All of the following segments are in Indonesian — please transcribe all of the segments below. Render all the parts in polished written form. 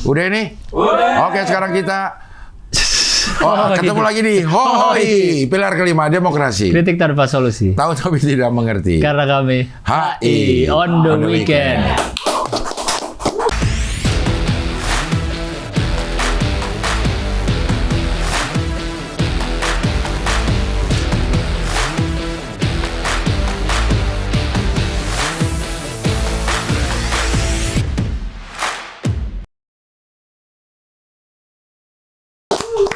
Udah ini? Udah. Oke, sekarang kita ketemu lagi di Hoi, pilar kelima demokrasi. Kritik tanpa solusi. Tahu tapi tidak mengerti. Karena kami HI on the weekend.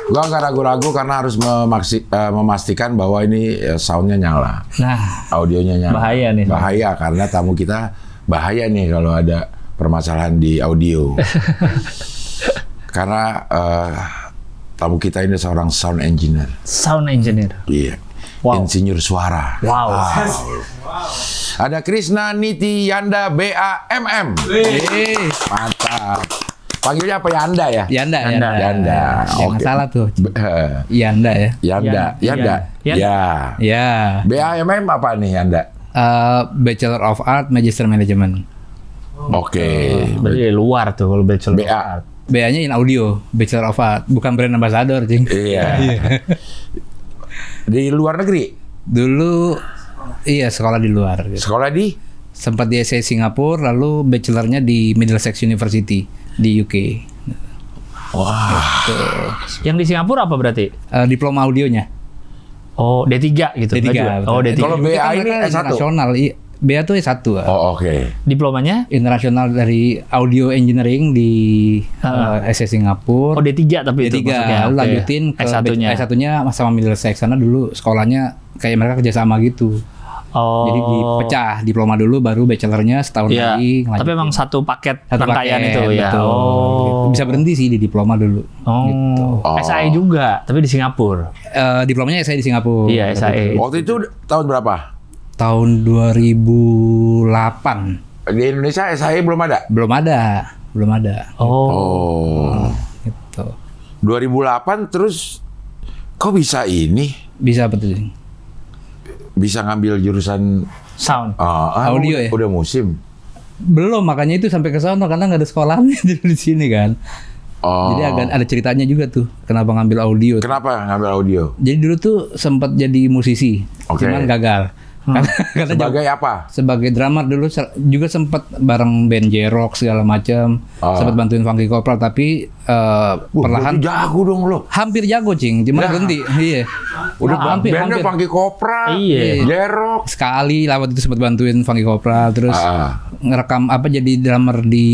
Gua nggak ragu-ragu karena harus memastikan bahwa ini soundnya nyala, Nah, audionya nyala. bahaya nih. Bahaya karena tamu kita bahaya nih kalau ada permasalahan di audio. Karena tamu kita ini seorang sound engineer. Sound engineer. Iya. Wow. Insinyur suara. Wow. Ada Krisna Niti Yanda BAMM. Mantap. Panggilnya apa Yanda ya? Yanda. Oke. Jangan salah tuh. Yanda ya. Yanda. Ya. BAMM apa nih Yanda? Bachelor of Art, Magister Management. Oke. Berarti dari luar tuh kalau bachelor. BA. BA-nya in audio, Bachelor of Art, bukan brand ambassador, cing. Iya. Di luar negeri? Dulu iya sekolah di luar. Gitu. Sekolah di? Sempat di SC Singapura, lalu bachelornya di Middlesex University di UK. Wah. Yang di Singapura apa berarti? Diploma audionya. Oh, D3 gitu. D3. Oh, D3. Kalau BA ini S1? Internasional. BA tuh S1. Oh, oke. Diplomanya? Internasional dari Audio Engineering di SC Singapura. Oh, D3 tapi itu D3 maksudnya. Oke. lanjutin ke S1-nya. S1-nya sama Middlesex karena dulu sekolahnya kayak mereka kerjasama gitu. Oh. Jadi dipecah diploma dulu baru bachelornya setahun Iya. lagi. Tapi lanjutin. emang satu paket Satu rangkaian paket, itu ya. betul. Oh. Bisa berhenti sih di diploma dulu. Oh. Gitu. Oh. SAE juga, tapi di Singapura. Diplomanya saya di Singapura. Iya, SAE. Waktu itu tahun berapa? Tahun 2008. Di Indonesia SAE belum ada? Belum ada. Oh. Gitu. 2008 terus kok bisa ini? Bisa betul. Bisa ngambil jurusan Sound. Audio ya? Udah musim. Belum, makanya itu sampai ke sana karena nggak ada sekolahnya di sini kan. Oh. Jadi agak ada ceritanya juga tuh kenapa ngambil audio. Kenapa ngambil audio? Jadi dulu tuh sempat jadi musisi, Oke. cuman gagal. Karena Sebagai apa? sebagai drummer dulu juga sempat bareng band J-Rock segala macam, sempat bantuin Funky Kopral tapi perlahan berarti jago dong lo. hampir jago cing, cuma berhenti. Iya. Udah bandnya Funky Kopral, Iya. J-Rock. Sekali lewat itu sempat bantuin Funky Kopral terus ngerekam jadi drummer di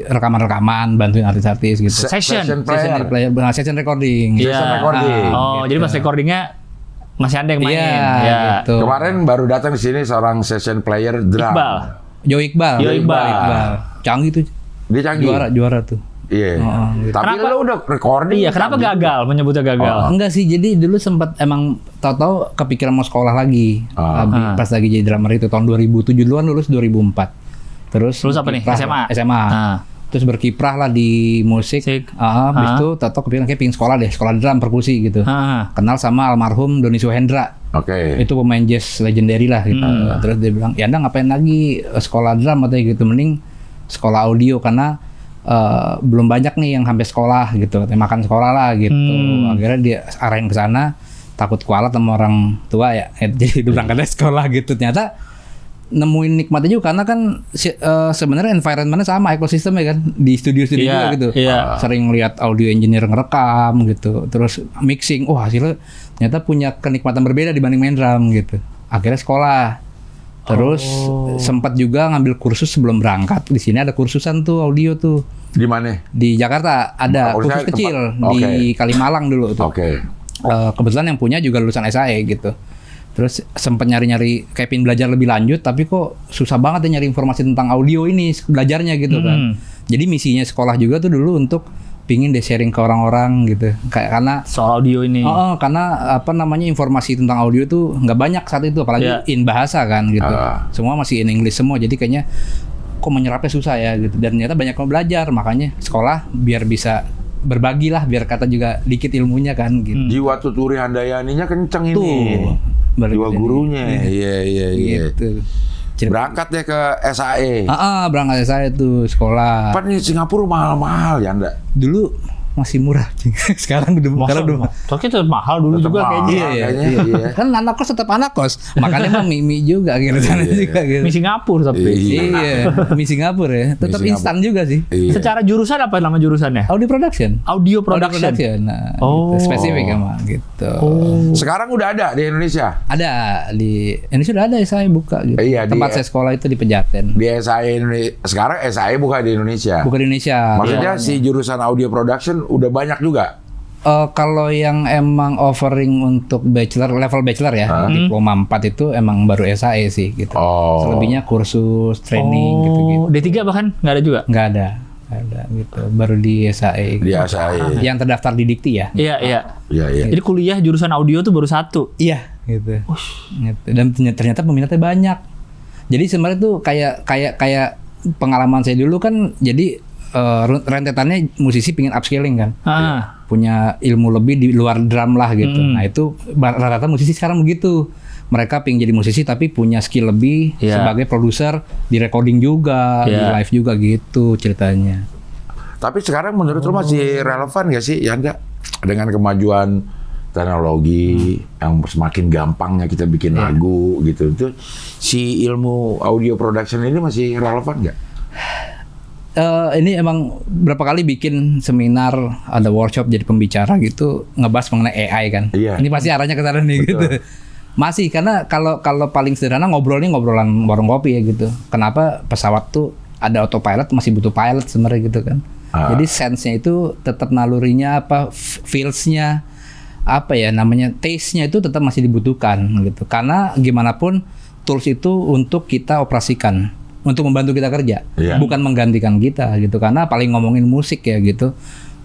rekaman-rekaman, bantuin artis-artis gitu. Session player. Session recording. Iya. Session recording. Oh, jadi pas recordingnya masih ada yang main. Iya, Ya. gitu. Kemarin baru datang di sini seorang session player drum. Iqbal. Jo Iqbal. Canggih tuh. Dia canggih. Juara tuh. Iya. Tapi Kenapa? lo udah recording. Iya, kenapa gagal menyebutnya gagal? Enggak sih, jadi dulu sempat emang tahu-tahu kepikiran mau sekolah lagi. Pas lagi jadi drummer itu tahun 2007 duluan, lulus 2004. Terus apa nih? berkiprah- SMA? Terus berkiprah lah di musik. Habis itu tahu-tahu kepikiran kayak pingin sekolah drum perkusi gitu. Kenal sama almarhum Doni Suhendra. Oke. Itu pemain jazz legendary lah gitu. Terus dia bilang, "Ya Anda ngapain lagi sekolah drum atau gitu, mending sekolah audio karena belum banyak nih yang sampai sekolah gitu, makan sekolah lah gitu." Akhirnya dia arahin ke sana, takut kualat sama orang tua ya. Jadi dia berangkatnya sekolah gitu. Ternyata nemuin nikmatnya juga karena kan sebenarnya environmentnya sama, ekosistemnya kan di studio-studio juga gitu. Iya. Sering lihat audio engineer ngerekam gitu, terus mixing, hasilnya ternyata punya kenikmatan berbeda dibanding main drum gitu. Akhirnya sekolah. Terus sempat juga ngambil kursus sebelum berangkat. Di sini ada kursusan tuh audio tuh. Di mana? Di Jakarta ada kursus kecil di Kalimalang dulu tuh. Oke. Kebetulan yang punya juga lulusan SAE gitu. Terus sempat nyari-nyari kayak pengen belajar lebih lanjut, tapi kok susah banget ya nyari informasi tentang audio ini, belajarnya gitu kan. Jadi misinya sekolah juga tuh dulu untuk pingin sharing ke orang-orang gitu. Karena soal audio ini. Karena informasi tentang audio tuh nggak banyak saat itu, apalagi in bahasa kan gitu. Semua masih in English semua, jadi kayaknya kok menyerapnya susah ya gitu. Dan ternyata banyak yang belajar, makanya sekolah biar bisa berbagi lah, biar kata juga dikit ilmunya kan gitu. Jiwa Tuturi Handayaninya kenceng ini. Tuh. Jiwa gurunya. Iya. Gitu. Berangkat deh ke SAE. Berangkat saya tuh sekolah. Apa nih Singapura mahal-mahal ya enggak? Dulu masih murah. Sekarang udah Tapi itu mahal dulu Tetap juga mahal. kayaknya. Iya. Kan anak kos tetap anak kos. Makanya mah mie juga gitu sana juga gitu. Mie Singapura tapi. Iya, mie Singapura ya. Tetap Singapura. instan juga sih. Iya. Secara jurusan apa nama jurusannya? Audio production. Audio production. Nah, Oh. gitu. Spesifik emang gitu. Sekarang udah ada di Indonesia. Ada di Indonesia udah ada SAE buka gitu. Iya, Tempat saya sekolah itu di Pejaten. Di SAE Indonesia. Sekarang SAE buka di Indonesia. Bukan di Indonesia. Maksudnya si jurusan audio production udah banyak juga. Kalau yang emang offering untuk level bachelor ya, diploma 4 itu emang baru SAE sih gitu. Oh. Selebihnya kursus, training gitu-gitu. D3 bahkan nggak ada juga? Nggak ada gitu. Baru di SAE. Di SAE. Yang terdaftar di Dikti ya. Iya. Iya. Jadi kuliah jurusan audio tuh baru satu. Iya, gitu. Gitu. Dan ternyata peminatnya banyak. Jadi sebenarnya tuh kayak pengalaman saya dulu kan, jadi rentetannya musisi pingin upscaling kan. Punya ilmu lebih di luar drum lah gitu. Nah itu rata-rata musisi sekarang begitu. Mereka pingin jadi musisi tapi punya skill lebih sebagai produser, di recording juga, di live juga gitu ceritanya. Tapi sekarang menurut lu masih relevan gak sih, Yanda? Dengan kemajuan teknologi yang semakin gampangnya kita bikin lagu gitu. Itu si ilmu audio production ini masih relevan gak? Ini emang berapa kali bikin seminar, ada workshop jadi pembicara gitu, ngebahas mengenai AI kan. Iya. Ini pasti arahnya ke sana nih gitu. Masih karena kalau paling sederhana ngobrolan warung kopi ya gitu. Kenapa pesawat tuh ada autopilot masih butuh pilot sebenarnya gitu kan. Jadi sense-nya itu tetap nalurinya feels-nya taste-nya itu tetap masih dibutuhkan gitu. Karena gimana pun tools itu untuk kita operasikan, untuk membantu kita kerja, bukan menggantikan kita gitu. Karena paling ngomongin musik ya gitu,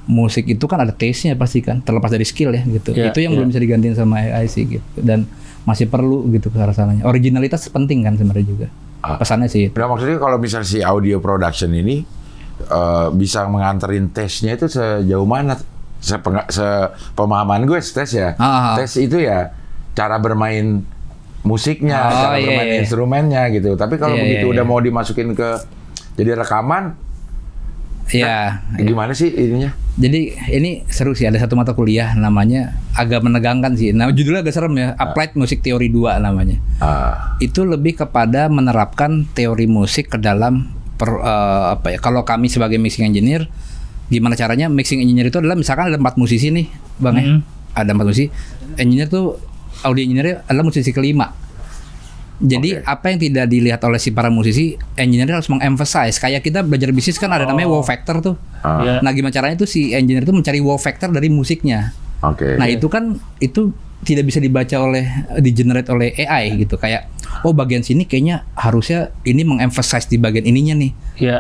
musik itu kan ada taste-nya pasti kan, terlepas dari skill ya gitu. Itu yang belum bisa digantiin sama AI sih gitu, dan masih perlu gitu ke arah sananya. Originalitas penting kan sebenarnya juga, pesannya sih. Nah maksudnya kalau misalnya si audio production ini bisa menganterin taste-nya itu sejauh mana? Sepemahaman gue tes ya, tes itu ya cara bermain musiknya, cara bermain instrumennya gitu. Tapi kalau begitu udah mau dimasukin ke jadi rekaman, gimana sih ininya? Jadi ini seru sih, ada satu mata kuliah namanya, agak menegangkan sih. Nah, judulnya agak serem ya, Applied Music Theory 2 namanya. Itu lebih kepada menerapkan teori musik ke dalam kalau kami sebagai mixing engineer, gimana caranya mixing engineer itu adalah misalkan ada 4 musisi nih, Bang ya. Ada 4 musisi. Engineer tuh audio engineer adalah musisi kelima. Jadi apa yang tidak dilihat oleh si para musisi, engineer harus mengemphasize. Kayak kita belajar bisnis kan ada namanya wow factor tuh. Nah gimana caranya tuh si engineer itu mencari wow factor dari musiknya. Nah itu kan tidak bisa dibaca di-generate oleh AI gitu. Kayak bagian sini kayaknya harusnya ini mengemphasize di bagian ininya nih.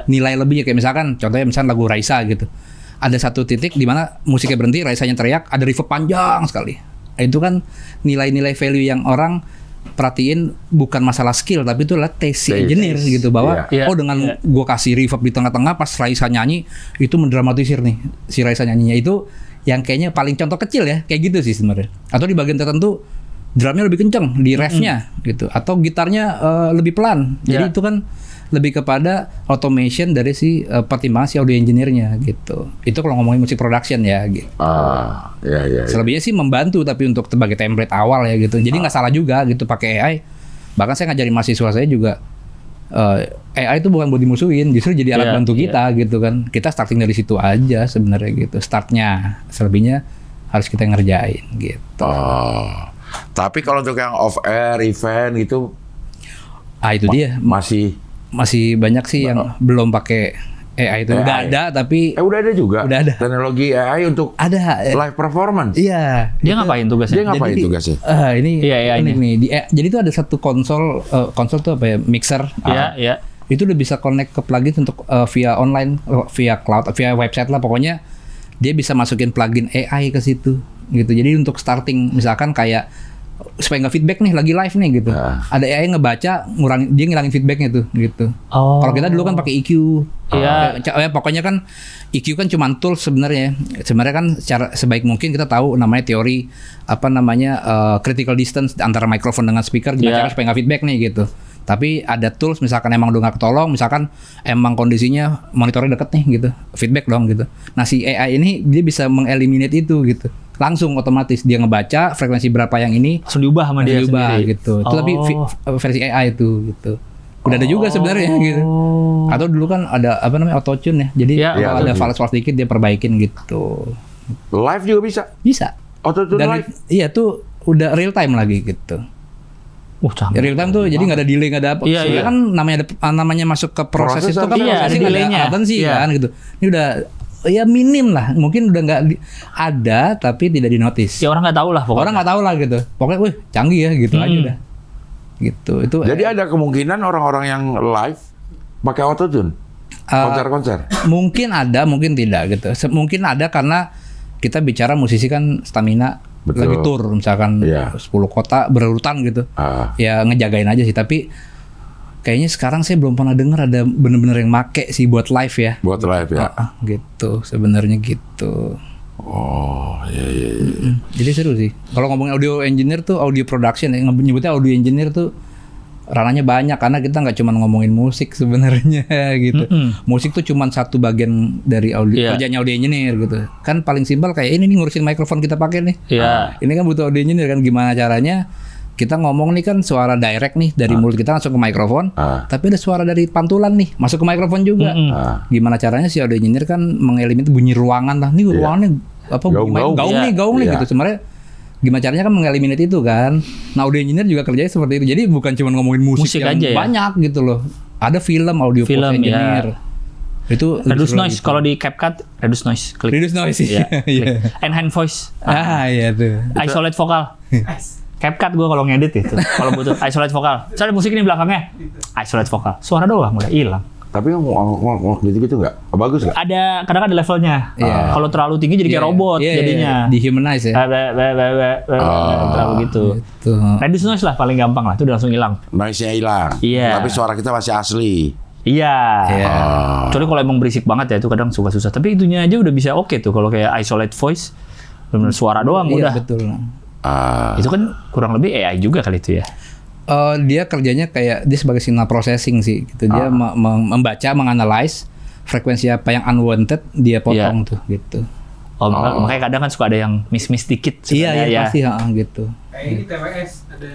Nilai lebihnya kayak misalkan contohnya lagu Raisa gitu. Ada satu titik di mana musiknya berhenti, Raisanya teriak, ada reverb panjang sekali. Itu kan nilai-nilai value yang orang perhatiin, bukan masalah skill tapi itu adalah taste engineer gitu, bahwa dengan gue kasih reverb di tengah-tengah pas Raisa nyanyi itu mendramatisir nih si Raisa nyanyinya. Itu yang kayaknya paling contoh kecil ya, kayak gitu sih sebenarnya. Atau di bagian tertentu drumnya lebih kenceng di refnya gitu, atau gitarnya lebih pelan. Jadi itu kan lebih kepada automation dari si pertimbangan si audio engineer-nya gitu. Itu kalau ngomongin musik production ya gitu. Selebihnya sih membantu tapi untuk sebagai template awal ya gitu. Jadi nggak salah juga gitu pakai AI. Bahkan saya ngajarin mahasiswa saya juga, AI itu bukan buat dimusuhin, justru jadi alat bantu kita gitu kan. Kita starting dari situ aja sebenarnya gitu. Startnya, selebihnya harus kita ngerjain gitu. Tapi kalau untuk yang off air event gitu, itu dia masih banyak sih yang belum pakai AI itu. Udah ada tapi udah ada juga. Udah ada teknologi AI untuk live performance. Iya. Dia ngapain tugasnya? Jadi itu ada satu konsol tuh apa ya, mixer. Itu udah bisa connect ke plugin untuk via online, via cloud, via website lah pokoknya. Dia bisa masukin plugin AI ke situ gitu. Jadi untuk starting misalkan kayak supaya nggak feedback nih lagi live nih gitu, ada AI ngebaca, dia ngilangin feedbacknya tuh gitu. Kalau kita dulu kan pakai EQ, pokoknya kan EQ kan cuma tool sebenarnya kan secara sebaik mungkin kita tahu namanya teori critical distance antara mikrofon dengan speaker, gimana cara supaya nggak feedback nih gitu. Tapi ada tools misalkan emang udah nggak ketolong, misalkan emang kondisinya monitornya deket nih gitu, feedback dong gitu. Nah si AI ini dia bisa mengeliminate itu gitu, langsung otomatis dia ngebaca frekuensi berapa yang ini, Langsung diubah sama dia diubah sendiri. gitu. Itu tapi versi AI itu gitu. Udah ada juga sebenarnya gitu. Atau dulu kan ada apa namanya auto tune ya. Jadi Ya, kalau ada auto-tune. fals sedikit dia perbaikin gitu. Live juga bisa. Bisa. Auto-tune Dan live. iya tuh udah real time lagi gitu. Canggih. Real time tuh jadi nggak ada delay, nggak ada apa. Iya, Soalnya iya. kan namanya masuk ke proses Proses itu kan iya, prosesnya ada nggak delaynya. latency Iya. kan gitu. Ini udah ya minim lah, mungkin udah nggak ada tapi tidak dinotis. Ya orang nggak tahu lah pokoknya. Orang nggak tahu lah gitu. Pokoknya, wih canggih ya gitu aja udah. Gitu itu. Jadi ada kemungkinan orang-orang yang live pakai autotune. Konser-konser. Mungkin ada, mungkin tidak gitu. Mungkin ada karena kita bicara musisi kan stamina. Betul. Lagi tour misalkan Iya. 10 kota berurutan gitu. Ya ngejagain aja sih, tapi kayaknya sekarang saya belum pernah dengar ada bener-bener yang make sih buat live ya. Buat live ya. Gitu sebenarnya gitu. Oh, iya. Jadi seru sih. Kalau ngomongin audio engineer tuh, audio production ya, nyebutnya audio engineer tuh ranahnya banyak karena kita nggak cuma ngomongin musik sebenarnya gitu. Musik tuh cuma satu bagian dari audio, Iya. kerjanya audio engineer gitu. Kan paling simpel kayak ini nih ngurusin mikrofon kita pakai nih. Iya. Ini kan butuh audio engineer kan, gimana caranya kita ngomong nih kan suara direct nih dari mulut kita langsung ke mikrofon. Tapi ada suara dari pantulan nih masuk ke mikrofon juga. Gimana caranya si audio engineer kan mengeliminasi bunyi ruangan lah. Nih ruangannya apa Gaung-gaung. gaung nih Iya. gitu. Sebenarnya gimana caranya kan mengeliminate itu kan. Nah audio engineer juga kerjanya seperti itu. Jadi bukan cuma ngomongin musik yang aja ya? banyak gitu loh. Ada film audio Film, post engineer. Itu lebih Reduce seru noise gitu. kalau di CapCut, reduce noise. Klik. Reduce noise Iya. iya. Klik. Enhance voice. Iya tuh. Isolate vokal. CapCut gue kalau ngedit itu. Kalau butuh isolate vokal. Soalnya musik ini belakangnya. Isolate vokal. Suara doang udah hilang. Tapi ngomong gitu nggak? Bagus nggak? Ada kadang ada levelnya. Iya. Kalau terlalu tinggi jadi kayak robot Iya, jadinya. dehumanize ya. Terlalu gitu. Tuh. Reduce noise lah paling gampang lah. Itu udah langsung hilang. Noise-nya hilang. Iya. Tapi suara kita masih asli. Iya. Iya. Kecuali kalau emang berisik banget ya itu kadang suka susah. Tapi itunya aja udah bisa oke tuh kalau kayak isolate voice. Benar suara doang Iya udah. betul. Itu kan kurang lebih AI juga kali itu ya. Dia kerjanya kayak dia sebagai signal processing sih gitu. Dia membaca, menganalize frekuensi apa yang unwanted dia potong tuh gitu. Makanya kadang kan suka ada yang miss dikit. Iya ya. pasti gitu. Kayak ini TWS ada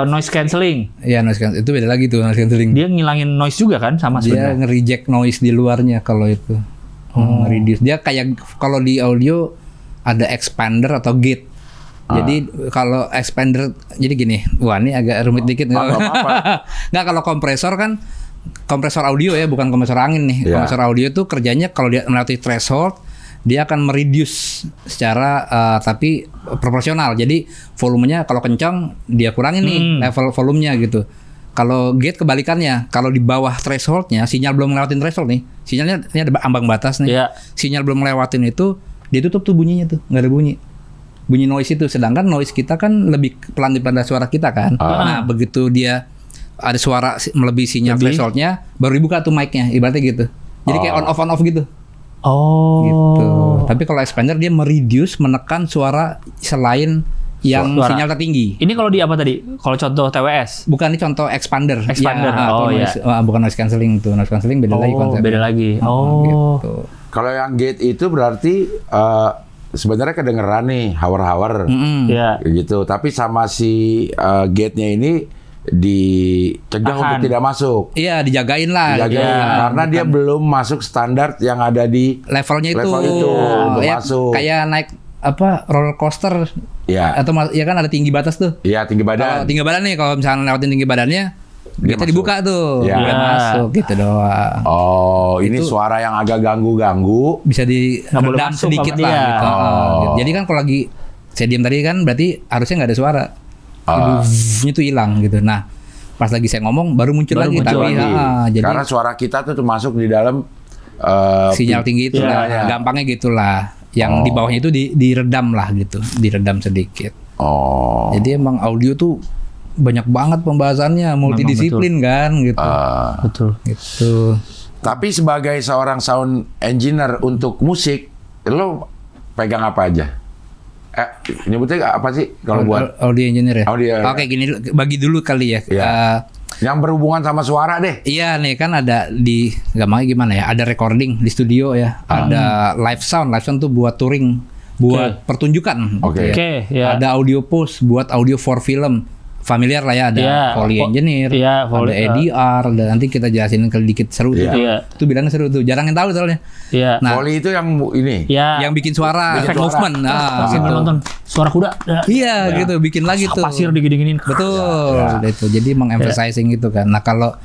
Noise cancelling. Iya noise cancel itu beda lagi tuh noise cancelling. Dia ngilangin noise juga kan sama Dia sebenarnya. nge-reject noise di luarnya kalau itu. Reduce. Dia kayak kalau di audio ada expander atau gate. Jadi kalau expander, jadi gini, wah ini agak rumit dikit. Nggak, kalau kompresor kan, kompresor audio ya, bukan kompresor angin nih. Iya. Kompresor audio tuh kerjanya kalau dia melewati threshold, dia akan mereduce secara tapi proporsional. Jadi volumenya kalau kencang dia kurangin nih level volumenya gitu. Kalau gate kebalikannya, kalau di bawah thresholdnya, sinyal belum ngelewatin threshold nih, sinyalnya ini ada ambang batas nih. Iya. Sinyal belum ngelewatin itu, dia tutup tuh bunyinya tuh, nggak ada bunyi noise itu. Sedangkan noise kita kan lebih pelan daripada suara kita kan. Nah begitu dia ada suara melebihi sinyal thresholdnya, baru dibuka tuh mic-nya, ibaratnya gitu. Jadi kayak on off gitu. Gitu. Tapi kalau expander dia mereduce, menekan suara selain yang Suara. sinyal tertinggi. Ini kalau di apa tadi? Kalau contoh TWS. Bukan, ini contoh expander. Expander. Kalau noise, bukan noise cancelling tuh. Noise cancelling beda lagi konsepnya. Beda lagi. Gitu. Kalau yang gate itu berarti sebenarnya kedengeran nih hawar-hawar Iya. gitu. Tapi sama si gate-nya ini dicegah Tahan. untuk tidak masuk. Iya, dijagain lah. Dijagain, Iya. karena dia belum masuk standar yang ada di Levelnya itu. level itu untuk Ya, masuk. kayak naik apa roller coaster Ya, atau ya kan ada tinggi batas tuh. iya tinggi Kalau badan. tinggi badan nih, kalau misalnya lewatin tinggi badannya, Dia kita masuk. dibuka tuh, Iya. boleh masuk gitu doang. Oh, ini Itu- suara yang agak ganggu-ganggu. Bisa Nggak boleh diredam masuk sedikit sama lah. dia. Gitu. Oh. Jadi kan kalau lagi saya diam tadi kan berarti harusnya nggak ada suara. Ah. Itu hilang gitu. Nah, pas lagi saya ngomong baru muncul Baru lagi. muncul Tapi lagi. jadi Karena suara kita tuh masuk di dalam sinyal tinggi itu lah. sinyalnya. Gampangnya gitulah. Yang di bawahnya itu diredam lah gitu, diredam sedikit. Oh. Jadi emang audio tuh banyak banget pembahasannya, multidisiplin kan gitu. Betul. Gitu. Tapi sebagai seorang sound engineer untuk musik, lo pegang apa aja? Nyebutnya apa sih kalau buat Audio engineer ya? Audio. Oke, gini bagi dulu kali ya. Iya. Yang berhubungan sama suara deh. Iya nih kan ada di gampangnya gimana ya? Ada recording di studio ya. Ada live sound. Live sound tuh buat touring, buat pertunjukan. Oke. Oke, ya. Ada audio post buat audio for film. Familiar lah ya, ada Iya. Foley Engineer, Iya, ada ADR, dan nanti kita jelasin ke dikit seru tuh. Iya. Itu bilangnya seru tuh. Jarang yang tahu soalnya. Iya. Nah, Foley itu yang ini. Iya. yang bikin suara, Bikin efek suara. movement. Nah, Pasti gitu. nonton suara kuda. Iya, gitu, bikin lagi tuh. Pasir digini-giniin. Betul, Ya. itu. Jadi mengemphasizing itu kan. Nah, kalau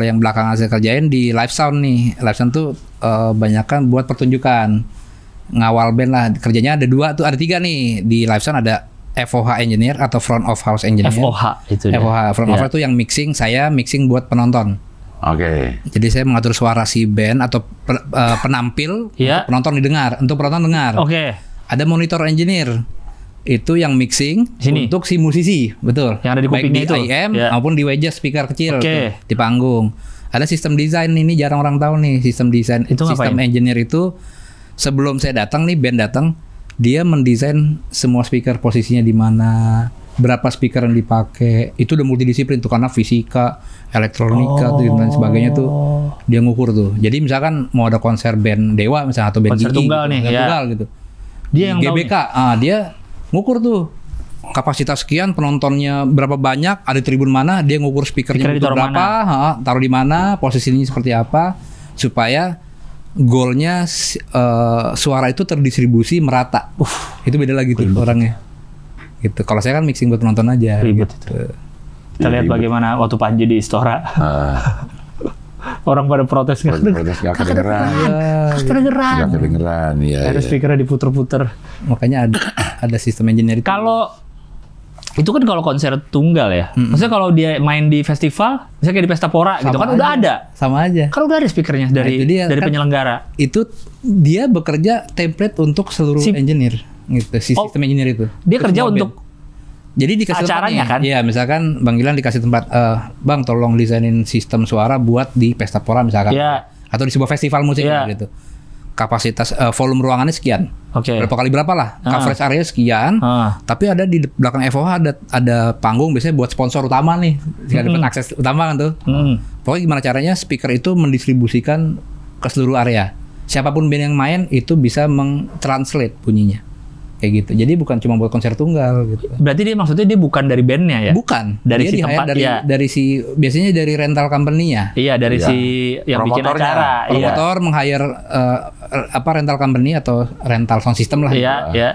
yang belakangan saya kerjain di live sound nih, live sound tuh banyakan buat pertunjukan, ngawal band lah. Kerjanya ada 2 tuh, ada 3 nih di live sound. Ada FOH engineer atau front of house engineer. FOH itu dia. FOH front of Iya. house itu yang mixing, saya mixing buat penonton. Oke. Jadi saya mengatur suara si band atau penampil Iya. untuk penonton didengar, untuk penonton dengar. Oke. Ada monitor engineer. Itu yang mixing Sini. untuk si musisi, betul. Yang ada di Baik kupingnya di itu. IM Ya. maupun di wedges speaker kecil Oke. tuh, di panggung. Ada sistem desain ini jarang orang tahu nih, sistem desain. Itu Sistem ngapain? engineer itu sebelum saya datang nih, band datang, dia mendesain semua speaker posisinya di mana, berapa speaker yang dipakai. Itu udah multidisiplin tuh karena fisika, elektronika tuh, dan lain sebagainya tuh dia ngukur tuh. Jadi misalkan mau ada konser band Dewa misalnya atau band Konser Gigi tunggal gitu, nih, konser ya. tunggal gitu. Dia yang Di tahu GBK, dia ngukur tuh kapasitas sekian, penontonnya berapa banyak, ada tribun mana, dia ngukur speakernya Speaker ditaruh berapa, taruh di mana, posisinya seperti apa, supaya goalnya suara itu terdistribusi merata. Itu beda lagi tuh orangnya. Gitu. Kalau saya kan mixing buat penonton aja. Ribet gitu. Kita lihat bagaimana waktu Panji di Istora. Orang pada protes kan. Protes gak kedengeran. Kedengeran. Gak kedengeran. Iya. Ada Iya. speakernya diputer-puter. Makanya ada sistem engineer itu. Kalau itu kan kalau konser tunggal ya. Maksudnya kalau dia main di festival, misalnya kayak di Pesta Pora gitu Sama kan udah aja. ada. Sama aja. Kan udah ada speakernya dari itu dia, dari kan. penyelenggara. Itu dia bekerja template untuk seluruh engineer gitu, sistem engineer itu. Dia Untuk kerja semua untuk band. Jadi dikasih acaranya tempat kan? Iya, misalkan Bang Gilang dikasih tempat, Bang tolong desainin sistem suara buat di Pesta Pora misalkan. Iya. Atau di sebuah festival musik Iya. gitu. Kapasitas volume ruangannya sekian. Oke. Berapa kali berapa lah. Coverage area sekian. Tapi ada di belakang FOH ada panggung biasanya buat sponsor utama nih. Jika dapat akses utama kan tuh. Pokoknya gimana caranya speaker itu mendistribusikan ke seluruh area. Siapapun band yang main itu bisa mentranslate bunyinya. Kayak gitu. Jadi bukan cuma buat konser tunggal gitu. Berarti dia maksudnya dia bukan dari bandnya ya? Bukan. Dari Dia si di-hire tempat, iya. dari si biasanya dari rental company-nya. Iya, dari Iya. si yang bikin Promotornya. acara. Iya. Promotor meng-hire rental company atau rental sound system lah. Iya, iya.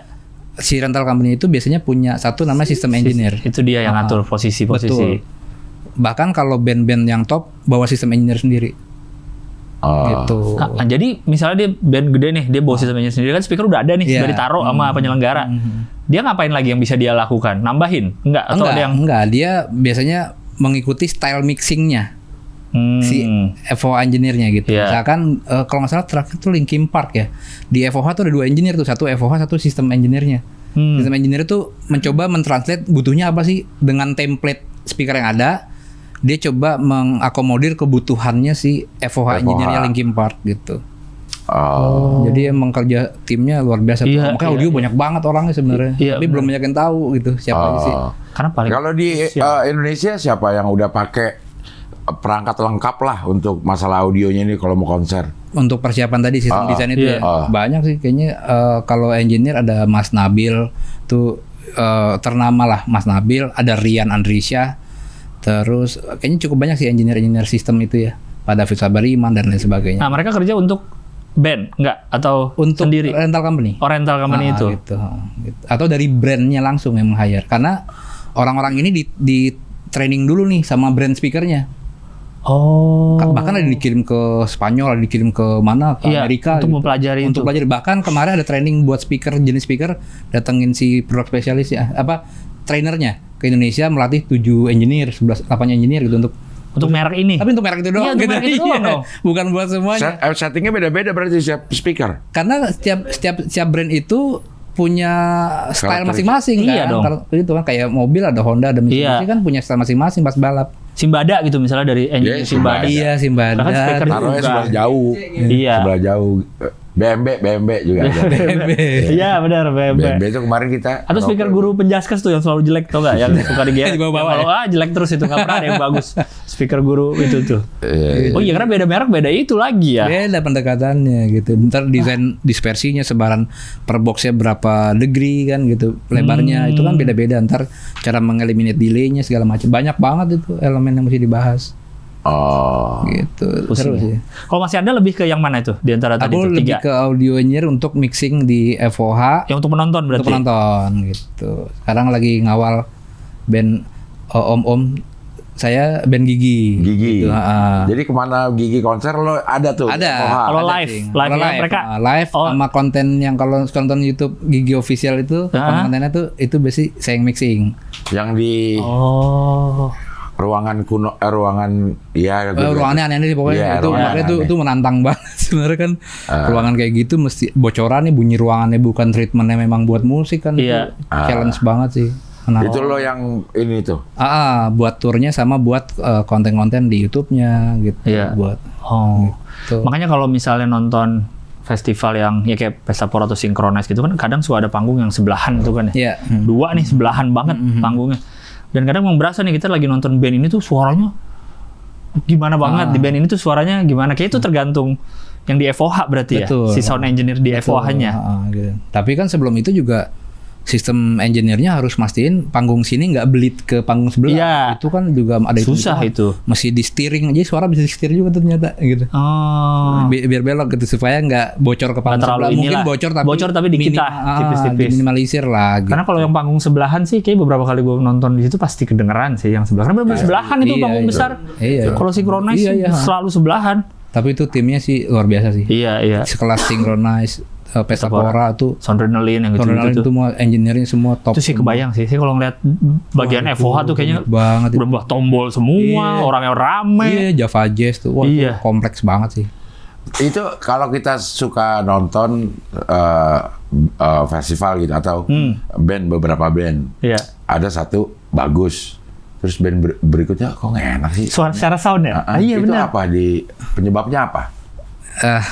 Si rental company itu biasanya punya satu namanya sistem engineer. Itu dia yang ngatur posisi-posisi. Betul. Bahkan kalau band-band yang top bawa sistem engineer sendiri. Gitu. Nah, jadi misalnya dia band gede nih, dia bawa sistemnya sendiri kan speaker udah ada nih, Iya. udah ditaruh sama penyelenggara. Dia ngapain lagi yang bisa dia lakukan? Nambahin? Enggak? Atau ada yang Enggak, dia biasanya mengikuti style mixingnya si FOH engineer-nya gitu. Iya. Misalkan kalau nggak salah terakhir tuh Linkin Park ya. Di FOH tuh ada 2 engineer tuh, satu FOH, satu sistem engineer-nya. Sistem engineer itu mencoba mentranslate butuhnya apa sih dengan template speaker yang ada. Dia coba mengakomodir kebutuhannya si FOH engineer-nya Linkin Park gitu. Jadi emang kerja timnya luar biasa. Iya, Makanya iya, audio iya. banyak banget orangnya sebenarnya. Iya, Tapi belum banyak yang tahu gitu siapa aja sih. karena paling Kalau di Indonesia siapa yang udah pakai perangkat lengkap lah untuk masalah audionya ini kalau mau konser? Untuk persiapan tadi sistem desain itu iya. ya banyak sih kayaknya. Kalau engineer ada Mas Nabil tuh ternama lah Mas Nabil, ada Rian Andrisha, terus kayaknya cukup banyak sih engineer sistem itu ya, pada David Sabariman dan lain sebagainya. Nah, mereka kerja untuk band enggak atau Untuk sendiri? rental company. Oh, rental company itu. Gitu. Atau dari brandnya langsung yang meng-hire. Karena orang-orang ini di training dulu nih sama brand speakernya. Oh. Bahkan ada dikirim ke Spanyol, ada dikirim ke mana, ke Iya, Amerika untuk gitu. mempelajari Untuk itu. pelajari. Bahkan kemarin ada training buat speaker, jenis speaker, datengin si produk spesialis ya, trainernya ke Indonesia, melatih 7 engineer, 8 engineer gitu Untuk merek ini. tapi untuk merek itu doang. Iya, untuk gitu. merek itu doang dong. Bukan buat semuanya. Settingnya beda-beda berarti setiap speaker. Karena setiap brand itu punya style Karakteristik. masing-masing kan. Iya dong. Itu kan kayak mobil ada Honda, ada Mitsubishi Iya. kan punya style masing-masing pas balap. Simbada gitu misalnya dari engineer Iya, Simbada. Simbada. Iya, Simbada. Bahkan speaker Taruhnya juga. sebelah jauh. Iya. Sebelah jauh. BMB juga ada. Iya benar, BMB itu kemarin kita. Atau speaker guru penjaskes tuh yang selalu jelek, tau nggak? Yang suka digeret. Dibawa-bawa Kalau jelek terus itu nggak pernah ada yang bagus. Speaker guru itu tuh. Oh iya, karena beda merek beda itu lagi ya. Beda pendekatannya gitu. Ntar desain dispersinya sebaran per boxnya berapa degree kan gitu. Lebarnya itu kan beda-beda. Ntar cara mengeliminate delaynya segala macam. Banyak banget itu elemen yang mesti dibahas. Oh. Gitu. Pusing Seru ya. sih. Kalau masih Anda lebih ke yang mana itu di antara tadi Aku itu lebih tiga? ke audio engineer untuk mixing di FOH Yang untuk penonton berarti. untuk penonton gitu. Sekarang lagi ngawal band Om-Om, saya band Gigi. Gigi. Gitu. Jadi kemana Gigi konser lo ada tuh? Ada. OH. Kalau ada live, sih. live Kalau ya, mereka- live Oh. sama konten yang kalau nonton YouTube Gigi official itu kontennya tuh itu biasanya saya yang mixing. Yang di Oh. ruangan kuno, ruangan ya. Ruangannya aneh-aneh sih pokoknya Iya, itu ruangan makanya aneh. itu menantang banget sebenarnya kan ruangan kayak gitu mesti bocoran nih bunyi ruangannya bukan treatmentnya memang buat musik kan Iya. itu challenge banget sih. Menantang. Itu lo yang ini tuh. Buat turnya sama buat konten-konten di YouTube-nya gitu Iya. buat Oh. tuh. Makanya kalau misalnya nonton festival yang ya kayak Pesta Pora atau Synchronize gitu kan kadang suka ada panggung yang sebelahan tuh kan ya. Iya. Dua nih sebelahan banget panggungnya. Dan kadang memang berasa nih kita lagi nonton band ini tuh suaranya gimana banget di band ini tuh suaranya gimana. Kayak itu tergantung yang di FOH berarti Betul. ya. Si sound engineer di FOH-nya. Gitu. Tapi kan sebelum itu juga sistem engineer-nya harus mastiin panggung sini nggak belit ke panggung sebelah. Iya. Itu kan juga ada Susah itu. Mesti di steering aja suara bisa di steer juga tuh ternyata gitu. Oh. Biar belok gitu supaya nggak bocor ke panggung terlalu sebelah. Mungkin inilah. bocor tapi Bocor dikit lah, tipis-tipis. diminimalisir lah gitu. Karena kalau yang panggung sebelahan sih kayak beberapa kali gue nonton di situ pasti kedengeran sih yang sebelah. Karena bener sebelahan itu Iya, panggung iya. besar. Iya. Kalau Synchronize Iya, iya. selalu sebelahan. Tapi itu timnya sih luar biasa sih. Iya, iya. Sekelas Synchronize, Pesta Pora tuh Soundrenalin yang Tonal gitu-gitu itu tuh. semua engineering semua top. Itu sih kebayang sih. Saya kalau ngeliat bagian Wah, FOH itu tuh kayaknya banget itu. berubah tombol semua, Iya. orangnya rame. Iya, Java Jazz tuh. Wah, Iya. itu kompleks banget sih. Itu kalau kita suka nonton festival gitu atau band beberapa band, Iya. ada satu bagus, terus band berikutnya kok nggak enak sih? Suara secara sound ya? Iya itu benar. apa penyebabnya apa?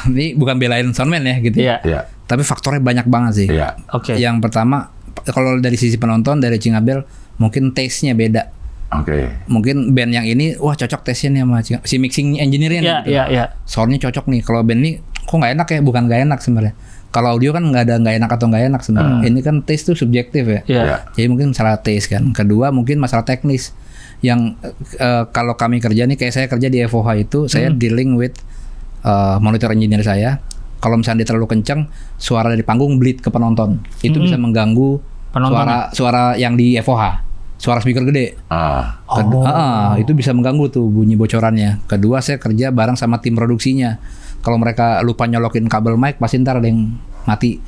Ini bukan belain soundman ya gitu. Iya. Iya, Tapi faktornya banyak banget sih. iya. Oke. Yang pertama, kalau dari sisi penonton, dari Cingabel, mungkin taste-nya beda. Oke. Mungkin band yang ini, wah cocok taste-nya nih sama si mixing engineer-nya nih, Iya, gitu. iya, iya. Soundnya cocok nih. Kalau band ini, kok nggak enak ya? Bukan nggak enak sebenarnya. Kalau audio kan nggak ada nggak enak atau nggak enak sebenarnya. Ini kan taste tuh subjektif ya. Iya. Iya. Jadi mungkin masalah taste kan. Kedua mungkin masalah teknis. Yang kalau kami kerja nih, kayak saya kerja di FOH itu, saya dealing with monitor engineer saya. Kalau misalnya dia terlalu kencang, suara dari panggung bleed ke penonton. Itu bisa mengganggu Penonton. suara yang di FOH. Suara speaker gede. Itu bisa mengganggu tuh bunyi bocorannya. Kedua, saya kerja bareng sama tim produksinya. Kalau mereka lupa nyolokin kabel mic, pasti ntar ada yang mati.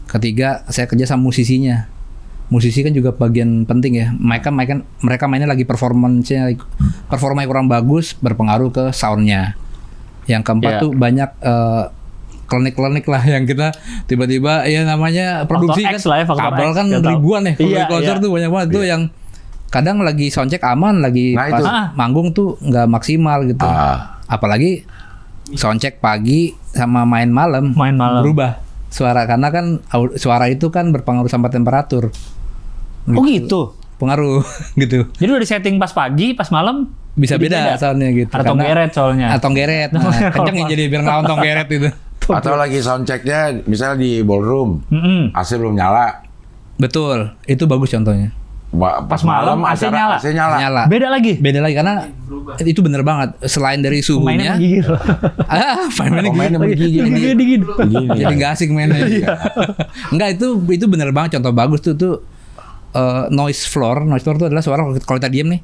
Ketiga, saya kerja sama musisinya. Musisi kan juga bagian penting ya. Mereka mainnya lagi performanya kurang bagus, berpengaruh ke soundnya. Yang keempat Iya. tuh banyak klinik-klinik lah yang kita tiba-tiba ya namanya produksi Faktor kan X lah ya, faktor kabel X, kan nggak tahu. ribuan ya. Kalau Iya, di konser iya. tuh banyak banget tuh yang kadang lagi soundcheck aman, lagi Nah, pas itu. manggung tuh nggak maksimal gitu. Apalagi soundcheck pagi sama main malam berubah suara, karena kan suara itu kan berpengaruh sama temperatur. Oh gitu. Pengaruh gitu. Jadi udah di setting pas pagi, pas malam Bisa jadi beda soundnya gitu. Ada tong geret soalnya. Atong geret. Nah, kenceng jadi biar ngelawan tong geret itu. Atau lagi soundchecknya misalnya di ballroom, AC belum nyala. Betul, itu bagus contohnya. Pas malam AC nyala. AC nyala. Nyala. Beda lagi. Beda lagi karena itu bener banget. Selain dari Mainnya suhunya, menggigil. pemainnya menggigil. Dingin. Begini. jadi nggak asik mainnya. Enggak, itu bener banget contoh bagus tuh noise floor itu adalah suara kalau kita diem nih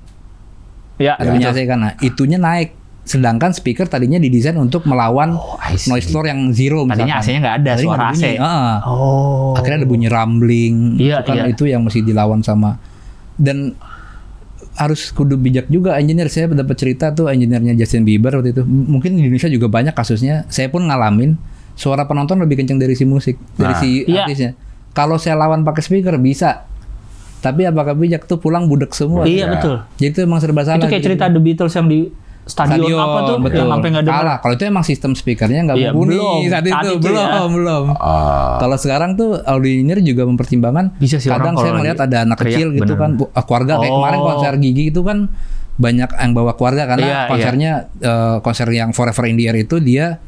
Ya. ada bunyi AC kan, nah itunya naik. Sedangkan speaker tadinya didesain untuk melawan I see. noise floor yang zero misalkan. Tadinya AC-nya nggak ada, Tadinya suara nggak ada bunyi. AC. Oh. Akhirnya ada bunyi rumbling. Iya, Itu kan iya. itu yang mesti dilawan sama, dan harus kudu bijak juga engineer. Saya dapat cerita tuh engineernya Justin Bieber waktu itu. Mungkin di Indonesia juga banyak kasusnya. Saya pun ngalamin suara penonton lebih kenceng dari si musik, dari si Iya. artisnya. Kalau saya lawan pakai speaker bisa. Tapi apakah bijak tuh pulang budek semua. Iya betul. Jadi itu emang serba salah. Itu kayak gitu. cerita The Beatles yang di stadion apa tuh betul. yang sampai nggak dengar. Kalah. Kalau itu emang sistem speakernya nggak Iya, mumpuni saat itu, belum. Kalau sekarang tuh audio engineer juga mempertimbangkan. Bisa sih kadang orang saya kalau ngeliat lagi ada anak teriak, kecil gitu bener. kan, keluarga kayak kemarin konser Gigi itu kan banyak yang bawa keluarga karena Iya, konsernya konser yang Forever in the Air itu dia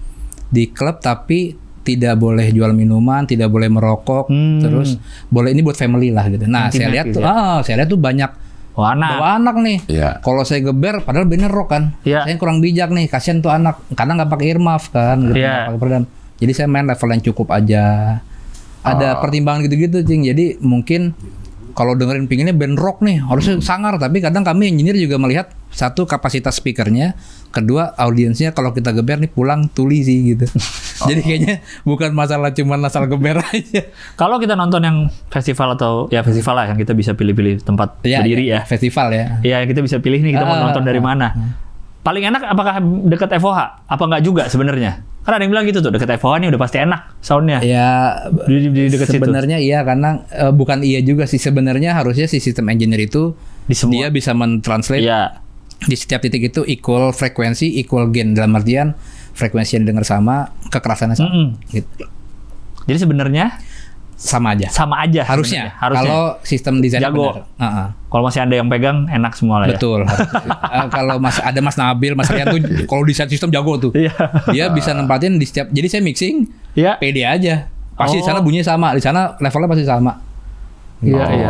di klub tapi tidak boleh jual minuman, tidak boleh merokok, terus boleh ini buat family lah gitu. Nah, saya lihat Intimate tuh, gitu saya lihat tuh banyak anak. bawa anak nih. Iya. Kalau saya geber, padahal bener rock kan. Iya. Saya kurang bijak nih, kasihan tuh anak, karena nggak pakai earmuff kan, gitu, Iya. nggak pakai peredam. Jadi saya main level yang cukup aja. Ada pertimbangan gitu-gitu, Cing. Jadi mungkin kalau dengerin pinginnya band rock nih, harusnya sangar. Tapi kadang kami engineer juga melihat satu kapasitas speakernya, kedua audiensnya kalau kita geber nih pulang tuli sih gitu. Jadi kayaknya bukan masalah cuman asal geber aja. Kalau kita nonton yang festival atau ya festival lah yang kita bisa pilih-pilih tempat berdiri ya. Festival ya. Iya, kita bisa pilih nih kita mau nonton dari mana. Paling enak apakah dekat FOH? Apa enggak juga sebenarnya? Karena ada yang bilang gitu tuh, dekat FOH nih udah pasti enak soundnya. Ya, di dekat situ. sebenarnya iya karena bukan iya juga sih, sebenarnya harusnya si sistem engineer itu Di semua. dia bisa mentranslate Iya. di setiap titik itu equal frekuensi, equal gain, dalam artian frekuensi yang didengar sama, kekerasannya sama. Gitu. Jadi sebenarnya Sama aja. sama aja Harusnya. sebenarnya. Harusnya. Kalau sistem desainnya Jago. benar. Kalau masih ada yang pegang enak semua lah ya. Betul. Kalau ada Mas Nabil, Mas Rian tuh kalau desain sistem jago tuh. Iya. Dia bisa nempatin di setiap. Jadi saya mixing, Iya. pede aja. Pasti di sana bunyinya sama, di sana levelnya pasti sama. Iya, iya.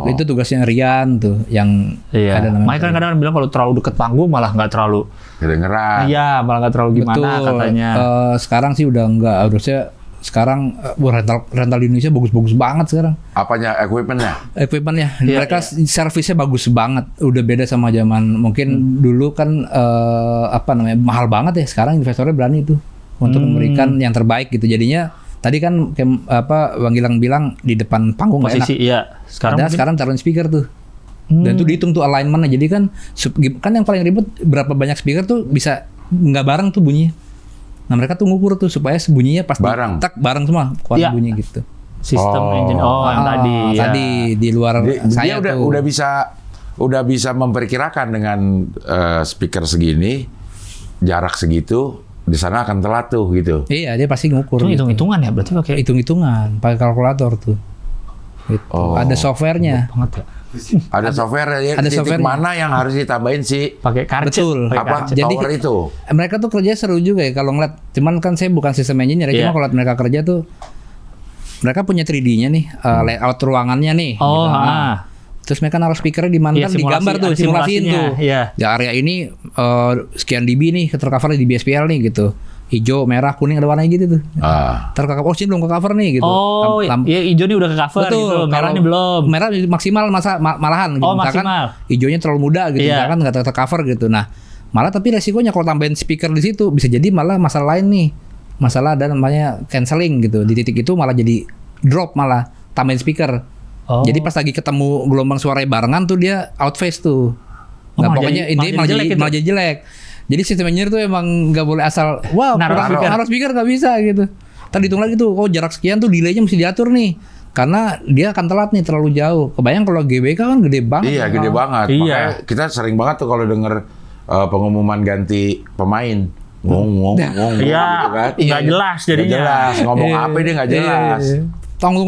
Itu tugasnya Rian tuh yang Iya. ada namanya. Makanya kadang-kadang bilang kalau terlalu deket panggung malah nggak terlalu. Kedengeran. Iya, malah nggak terlalu gimana Betul. katanya. Sekarang sih udah enggak, harusnya sekarang rental di Indonesia bagus-bagus banget sekarang. Apanya equipmentnya? Equipmentnya, Iya, mereka servisnya bagus banget. Udah beda sama zaman mungkin dulu kan mahal banget ya. Sekarang investornya berani tuh untuk memberikan yang terbaik gitu. Jadinya tadi kan Bang Gilang bilang di depan panggung nggak enak. Posisi iya. Sekarang taruhin speaker tuh. Dan tuh dihitung tuh alignmentnya. Jadi kan yang paling ribet berapa banyak speaker tuh bisa nggak bareng tuh bunyinya. Nah mereka tuh ngukur tuh supaya bunyinya pas Bareng. tak bareng semua kuat Iya. bunyi gitu. Sistem engine. Oh, yang tadi. Ya. Tadi di luar Dia saya tuh. udah bisa memperkirakan dengan speaker segini, jarak segitu, di sana akan telat tuh gitu. Iya dia pasti ngukur. Itu gitu. hitung-hitungan ya berarti pakai Hitung-hitungan, pakai kalkulator tuh. Gitu. Oh. Ada softwarenya. banget ya. Ada software ya, ada titik software-nya. mana yang harus ditambahin si Pakai karcis. Betul. Pakai apa karcis. Jadi- tower itu. Mereka tuh kerja seru juga ya kalau ngeliat. Cuman kan saya bukan sistem engineer ya. Iya. Cuma kalau liat mereka kerja tuh, mereka punya 3D-nya nih, layout ruangannya nih. Oh, gitu. Nah, terus mereka naruh speakernya di mana Iya, kan digambar tuh, ada simulasiin simulasinya, tuh. iya. Ya area ini sekian dB nih tercover di BSPL nih gitu. Hijau, merah, kuning ada warnanya gitu tuh. Tercover, oh sini belum ke cover nih gitu. Oh, iya hijau nih udah ke cover Betul, gitu. Merah kalau nih belum. Merah maksimal malahan gitu. Oh, Misalkan maksimal. hijaunya terlalu muda gitu, Iya. misalkan nggak tercover gitu. Nah, malah tapi resikonya kalau tambahin speaker di situ bisa jadi malah masalah lain nih. Masalah ada namanya canceling gitu. Di titik itu malah jadi drop malah tambahin speaker. Oh. Jadi pas lagi ketemu gelombang suaranya barengan tuh dia outphase tuh. Nah, malah pokoknya jadi- ini malah jadi jelek gitu. malah jadi jelek. Jadi sistem engineer tuh emang nggak boleh asal naruh speaker nggak bisa gitu. Tadi hitung lagi tuh, oh jarak sekian tuh delaynya mesti diatur nih. Karena dia akan telat nih terlalu jauh. Kebayang kalau GBK kan gede banget. Iya, gede banget. Iya. Makanya kita sering banget tuh kalau denger pengumuman ganti pemain. Ngomong Iya, gitu kan. nggak jelas Nggak jadinya. jelas, ngomong apa dia nggak jelas. Tangtung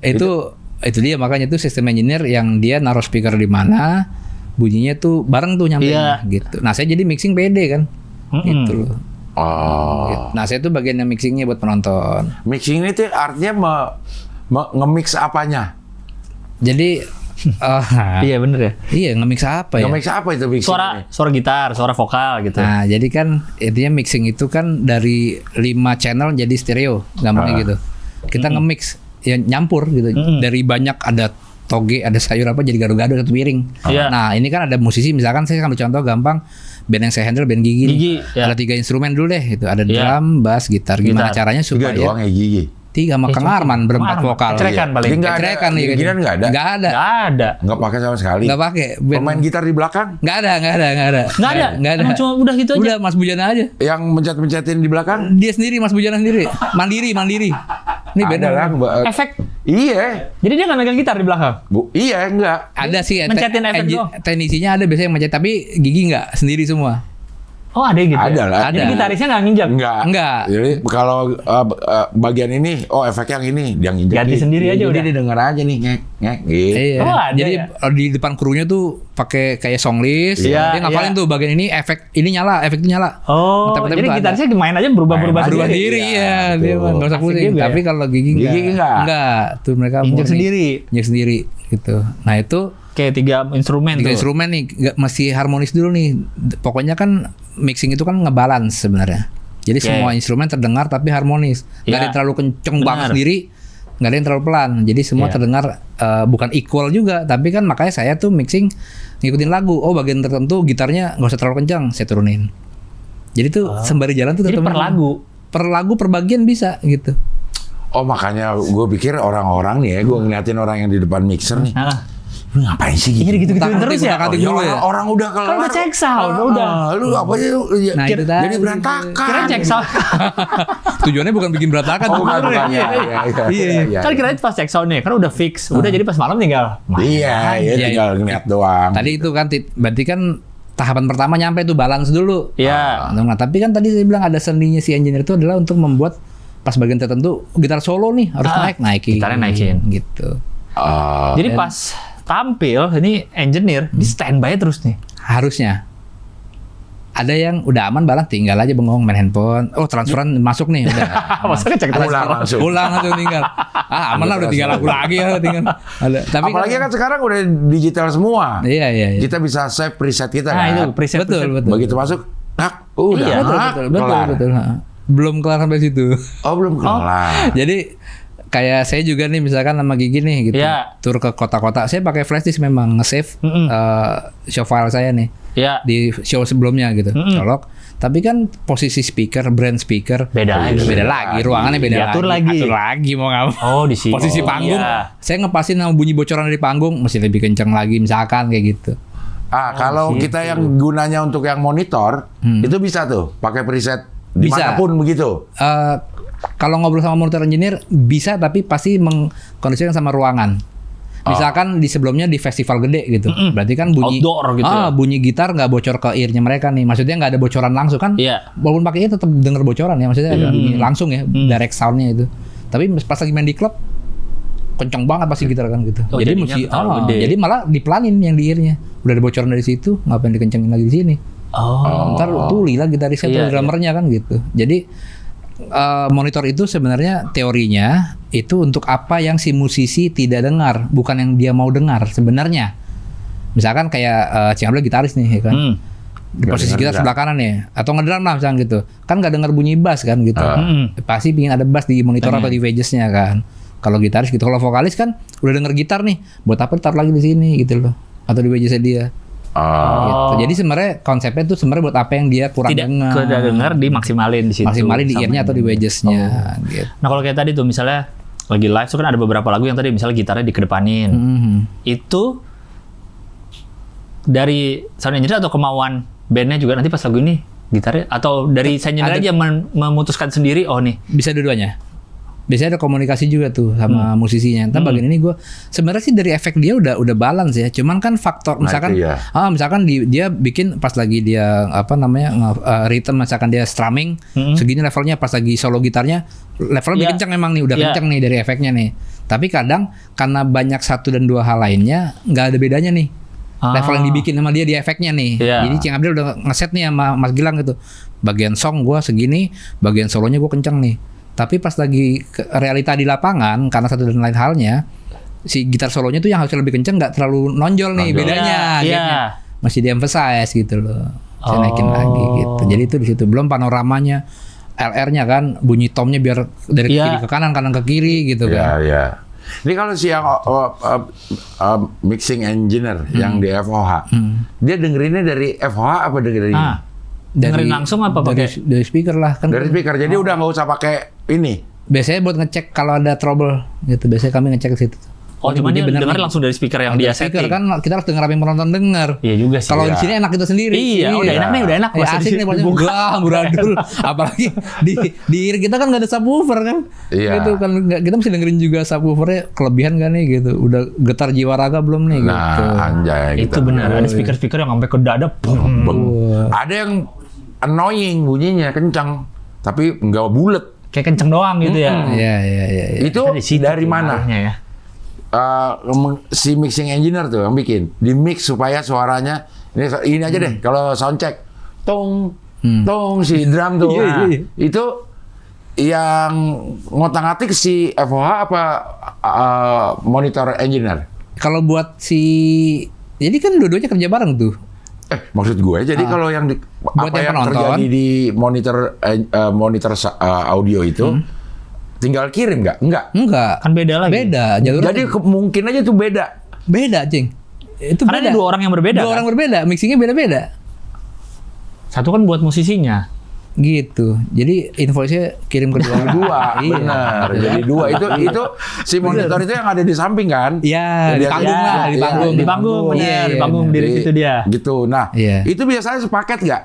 gitu. Itu dia makanya tuh sistem engineer yang dia naruh speaker di mana, bunyinya tuh bareng tuh nyampe Iya. gitu. Nah, saya jadi mixing pede kan. Gitu loh. Oh. Nah, saya tuh bagian yang mixingnya buat penonton. Mixing ini tuh artinya nge-mix apanya? Jadi Iya bener ya. iya nge-mix apa ya? Nge-mix apa itu mixing ini? Suara gitar, suara vokal gitu. Nah, jadi kan intinya mixing itu kan dari 5 channel jadi stereo, gampangnya gitu. Kita nge-mix ya nyampur gitu. Dari banyak ada toge, ada sayur apa jadi gado-gado satu piring. Iya. Nah, ini kan ada musisi misalkan saya ambil contoh gampang band yang saya handle band Gigi. Gigi, ya. Ada 3 instrumen dulu deh gitu. Ada Iya. drum, bass, gitar. Gimana Gitar. caranya 3 supaya doang ya Gigi. 3 sama Kang Arman berempat Arman. vokal. Kecrekan paling. Dia nggak ada, Kecrekan nih. gigiran nggak ada? Nggak ada. Nggak ada. Nggak pakai sama sekali. Nggak pakai. Pemain gitar di belakang? Nggak ada. Nggak ada. Emang cuma udah gitu aja. Udah Mas Bujana aja. Yang mencet-mencetin di belakang? Dia sendiri Mas Bujana sendiri. Mandiri. Ini beda Ada lah. Efek Iya. Jadi dia nggak megang gitar di belakang. Iya, enggak. Ada sih Mencetin efek doang. teknisinya ada biasanya yang mencet, tapi Gigi nggak, sendiri semua. Oh ada gitu. Ada lah. Jadi Ada. gitarisnya nggak nginjak. Enggak. Jadi kalau bagian ini, efek yang ini, dia nginjek. Ganti sendiri aja Jadi udah. dia denger aja nih, ngek, gitu. Iya. Oh, ada Jadi ya? di depan krunya tuh pakai kayak song list. Iya, Dia ngapalin iya. tuh bagian ini efek ini nyala, efek itu nyala. Oh, Tapi jadi itu ada. gitarisnya main aja berubah-berubah Main Berubah sendiri. diri Iya, ya, betul. dia mah nggak usah Asik pusing. juga ya. Tapi kalau Gigi Gigi enggak. Enggak, tuh mereka Injek murni. sendiri. Injek sendiri gitu. Nah itu Kayak 3 instrumen tiga tuh. instrumen nih masih harmonis dulu nih. Pokoknya kan mixing itu kan ngebalance sebenarnya. Jadi Oke. semua instrumen terdengar tapi harmonis. Nggak ada Iya. yang terlalu kenceng Benar. banget sendiri, nggak ada yang terlalu pelan. Jadi semua Iya. terdengar bukan equal juga. Tapi kan makanya saya tuh mixing ngikutin lagu. Oh bagian tertentu gitarnya nggak usah terlalu kencang, saya turunin. Jadi tuh sembari jalan tuh Jadi tetap per lagu. per lagu per bagian bisa gitu. Oh makanya gue pikir orang-orang nih ya, gue ngeliatin orang yang di depan mixer nih. Nah, Lu ngapain sih gitu? Iya gitu-gituin terus ya. Utak-atik dulu ya. Orang udah kelar. Kan udah check sound, udah. Lu apa sih? Nah, itu tadi. Jadi berantakan. Kira cek sound. Tujuannya bukan bikin berantakan. Oh, bukan, sebenarnya. bukan, ya, iya. Kan kira pas check soundnya kan udah fix. Udah jadi pas malam tinggal. Iya, Iya, tinggal ngeliat doang. Tadi itu kan berarti kan tahapan pertama nyampe tuh balance dulu. Iya. Nah, tapi kan tadi saya bilang ada seninya si engineer itu adalah untuk membuat pas bagian tertentu gitar solo nih harus naikin. gitarnya naikin. Gitu. Jadi pas tampil ini engineer di standby terus nih. Harusnya. Ada yang udah aman balance tinggal aja bengong main handphone. Oh, transferan masuk nih udah. Masa ngecek Pulang transfer? langsung. Pulang langsung tinggal. Aman lah udah tinggal lagu lagi ya tinggal. Ada. Tapi Apalagi kan sekarang udah digital semua. Iya. Kita bisa save preset kita Nah, kan. itu preset. Betul. Begitu masuk, udah. Iya, kelar. Betul. Belum kelar sampai situ. Oh, belum kelar. Jadi kayak saya juga nih misalkan sama Gigi nih gitu. Iya. Tur ke kota-kota. Saya pakai flash disk memang nge-save show file saya nih Iya. di show sebelumnya gitu. Colok. Tapi kan posisi speaker, brand speaker Beda lagi. beda lagi, ruangannya beda Diatur lagi. Atur lagi mau nggak mau. Oh, di sini. Posisi Oh, panggung, iya. saya ngepasin sama bunyi bocoran dari panggung mesti lebih kencang lagi misalkan kayak gitu. Kalau kita yang gunanya untuk yang monitor, itu bisa tuh pakai preset Bisa. dimanapun begitu. Kalau ngobrol sama monitor engineer bisa, tapi pasti mengkondisikan sama ruangan. Misalkan di sebelumnya di festival gede gitu, berarti kan bunyi Outdoor gitu ya. bunyi gitar nggak bocor ke earnya mereka nih. Maksudnya nggak ada bocoran langsung kan? Iya. Walaupun pakai tetap denger bocoran ya, maksudnya ada bunyi langsung ya, direct soundnya itu. Tapi pas lagi main di klub, kenceng banget pasti gitar kan gitu. Oh, jadi jadinya mesti, terlalu gede. jadi malah dipelanin yang di earnya. Udah ada bocoran dari situ, ngapain dikencengin lagi di sini? Oh. Ntar tuli lah gitarisnya Iya, atau drummernya kan gitu. Jadi monitor itu sebenarnya teorinya itu untuk apa yang si musisi tidak dengar, bukan yang dia mau dengar sebenarnya. Misalkan kayak Ciamble gitaris nih ya kan. Di posisi gitar sebelah kanan ya, atau ngedrum lah misalnya gitu. Kan nggak dengar bunyi bass kan gitu. Pasti pingin ada bass di monitor atau di wedges-nya kan. Kalau gitaris gitu, kalau vokalis kan udah denger gitar nih, buat apa taruh lagi di sini gitu loh. Atau di wedges-nya dia. Gitu. Jadi sebenarnya konsepnya tuh sebenarnya buat apa yang dia kurang dengar. Tidak dengar dimaksimalin di situ. Maksimalin di Sama ear-nya atau di wedges-nya gitu. Nah, kalau kayak tadi tuh misalnya lagi live tuh kan ada beberapa lagu yang tadi misalnya gitarnya dikedepanin. Itu dari sound engineer atau kemauan bandnya juga nanti pas lagu ini gitarnya, atau dari sound engineer aja memutuskan sendiri, oh nih. Bisa dua-duanya. Biasanya ada komunikasi juga tuh sama musisinya. Entah bagian ini gue sebenarnya sih dari efek dia udah balance ya. Cuman kan faktor misalkan itu ya. misalkan dia bikin pas lagi dia rhythm, misalkan dia strumming segini levelnya, pas lagi solo gitarnya levelnya lebih kencang memang nih, udah kencang nih dari efeknya nih. Tapi kadang karena banyak satu dan dua hal lainnya nggak ada bedanya nih. Level yang dibikin sama dia di efeknya nih. Jadi Cing Abdel udah ngeset nih sama Mas Gilang gitu. Bagian song gue segini, bagian solonya gue kencang nih. Tapi pas lagi realita di lapangan, karena satu dan lain halnya, si gitar solonya tuh yang harusnya lebih kenceng nggak terlalu nonjol nih bedanya. Masih di-emphasize gitu loh. Saya naikin lagi gitu. Jadi itu di situ. Belum panoramanya, LR-nya kan bunyi tomnya biar dari kiri ke kanan ke kiri gitu kan. Iya. Ini kalau si yang mixing engineer yang di FOH, dia dengerinnya dari FOH apa dengerin? Dengerin langsung apa pakai? Dari speaker lah kan. Dari speaker. Jadi udah nggak usah pakai ini. Biasanya buat ngecek kalau ada trouble gitu. Biasanya kami ngecek ke situ. Oh, cuman dia bener dengar nih. langsung dari speaker yang Dari dia speaker setting. kan kita harus denger apa yang penonton denger. Iya juga sih. Kalau Iya. di sini enak kita sendiri. Iya, udah enak nih, udah enak. Ya, Masa asik di- nih pokoknya. dibuka. Wah, amburadul. Apalagi di ear kita kan nggak ada subwoofer kan. Iya. Gitu kan kita mesti dengerin juga subwoofernya kelebihan kan nih gitu. Udah getar jiwa raga belum nih gitu. Nah, anjay. Itu benar. Ada speaker-speaker yang sampai ke dada. Beng. Ada yang annoying bunyinya kencang, tapi nggak bulet. Kayak kenceng doang gitu ya. Iya. Itu Di situ dari tuh mana? ngaruhnya ya. Si mixing engineer tuh yang bikin, di mix supaya suaranya ini aja deh. Kalau sound check, tong si drum tuh. Iya. Itu yang ngotak-ngatik si FOH apa monitor engineer? Kalau buat jadi kan dua-duanya kerja bareng tuh. Maksud gue, jadi kalau yang Buat apa yang yang penonton. terjadi di monitor audio itu, tinggal kirim nggak? Enggak. Kan beda lagi. Beda. Jalur Jadi mungkin aja tuh beda. beda, Cing. Itu Karena beda. ada dua orang yang berbeda. Dua kan? orang berbeda, mixingnya beda-beda. Satu kan buat musisinya. Gitu. Jadi invoice-nya kirim ke dua. Dua, Iya. benar. Jadi dua itu si monitor itu yang ada di samping kan? Iya, Jadi di panggung lah, di iya, panggung. Di panggung, benar. Iya, Di panggung benar. berdiri situ dia. Gitu. Nah, Iya. itu biasanya sepaket nggak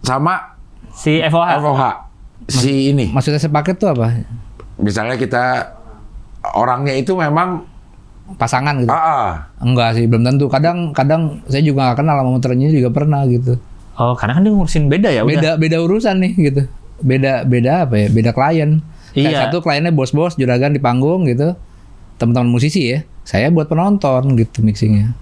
sama Si FOH. FOH si ini? Maksudnya sepaket tuh apa? Misalnya kita orangnya itu memang Pasangan gitu. Enggak sih, belum tentu. Kadang saya juga nggak kenal sama motornya juga pernah gitu. Oh, karena kan dia ngurusin beda ya udah. Beda urusan nih gitu. Beda apa ya? Beda klien. Kayak Iya. satu kliennya bos-bos juragan di panggung gitu. Teman-teman musisi ya. Saya buat penonton gitu mixingnya.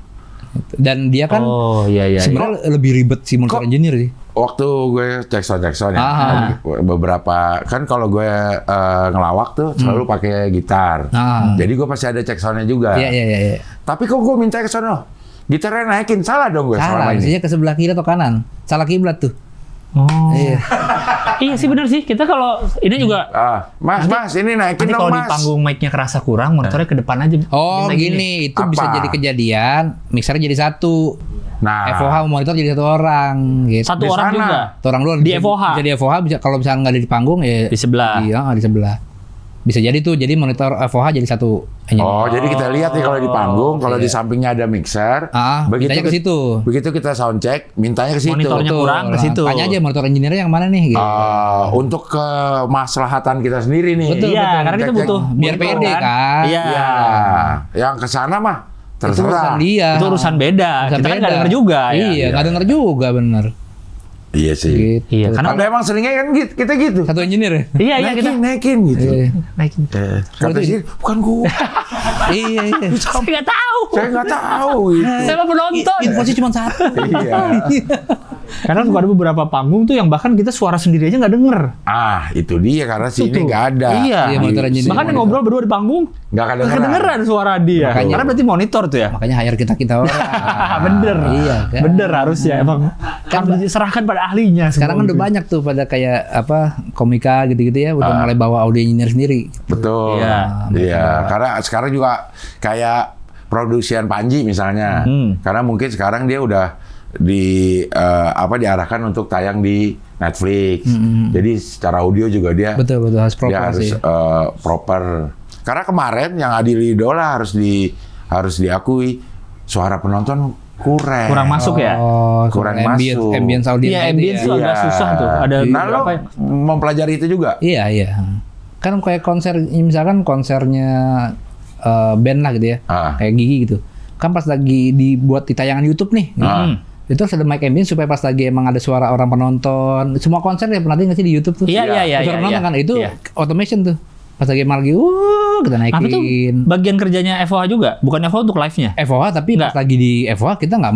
Gitu. Dan dia kan Oh, iya. sebenarnya lebih ribet si monitor Kok- engineer sih. waktu gue cek sound ya, beberapa kan kalau gue ngelawak tuh selalu pakai gitar. Jadi gue pasti ada cek soundnya juga. Iya. Tapi kok gue minta ke sono, gitarnya naikin, salah dong gue Salah, selama ini. mestinya ke sebelah kiri atau kanan. Salah kiblat tuh. Oh. Iya. Iya sih benar sih. Kita kalau ini juga Mas, ini naikin nanti dong kalau di mas. panggung mic-nya kerasa kurang, monitornya ke depan aja. Oh Minta gini, itu Apa? bisa jadi kejadian, mixernya jadi satu. Nah, FOH monitor jadi satu orang gitu. Satu Di orang sana. juga. Satu orang doang. Di FOH. Bisa di FOH, bisa kalau misalnya nggak ada di panggung ya Di sebelah. Iya, di sebelah. Bisa jadi tuh, jadi monitor FOH jadi satu. oh jadi kita lihat nih kalau di panggung, kalau di sampingnya ada mixer, mintanya ke situ. Begitu kita sound check, mintanya ke situ. Monitornya kurang ke situ. Tanya aja monitor engineer yang mana nih gitu. Untuk kemaslahatan kita sendiri nih. Betul, Iya, betul. karena kita Cek-cek. butuh Biar monitor pede kan. Iya. Ya, yang ke sana mah Itu urusan terserah. dia. Itu urusan beda. Urusan Kita kan nggak beda. denger juga ya. Iya, nggak denger juga bener. Iya sih. Gitu. Iya, karena Karena emang seringnya kan kita gitu. Satu engineer ya? iya kita naikin gitu. Iya. naikin. Kata sih, bukan gua. Iya. Saya nggak tahu. Saya nggak tahu itu. Saya mah penonton. Infonya cuma satu. Iya. Karena ada beberapa panggung tuh yang bahkan kita suara sendiri aja nggak denger. Itu dia karena sini Tuh. nggak ada. Iya. Iya, monitor engineer. Bahkan yang ngobrol berdua di panggung Nggak nggak kedengeran. kedengeran suara dia. Makanya- Karena berarti monitor tuh ya. Makanya hire kita orang. Bener. Iya kan. Bener harusnya emang Kan harus diserahkan pada ahlinya. Sekarang kan semua udah gitu. banyak tuh pada kayak apa komika gitu-gitu ya udah mulai bawa audio engineer sendiri. Betul. Iya. Iya. Karena sekarang juga kayak produksian Panji misalnya. Karena mungkin sekarang dia udah diarahkan untuk tayang di Netflix. Jadi secara audio juga dia Betul harus dia proper harus sih. proper. Karena kemarin yang Adi Idola harus diakui suara penonton kurang masuk ya. Oh, Kurang ambience, masuk. ambience audience Iya, gitu ambience ya. tuh agak susah tuh. Ada Nah, lo beberapa yang- mempelajari itu juga? Iya. Kan kayak konser misalkan konsernya band lah gitu ya. Kayak Gigi gitu. Kan pas lagi dibuat di tayangan YouTube nih. gitu. Itu harus ada mic ambience supaya pas lagi emang ada suara orang penonton. Semua konser ya pernah nggak sih di YouTube tuh? Iya. Suara penonton kan itu Iya. automation tuh. Pas lagi emang lagi kita Apa tuh naikin. bagian kerjanya FOH juga? Bukan FOH untuk live-nya? FOH tapi Nggak. pas lagi di FOH kita nggak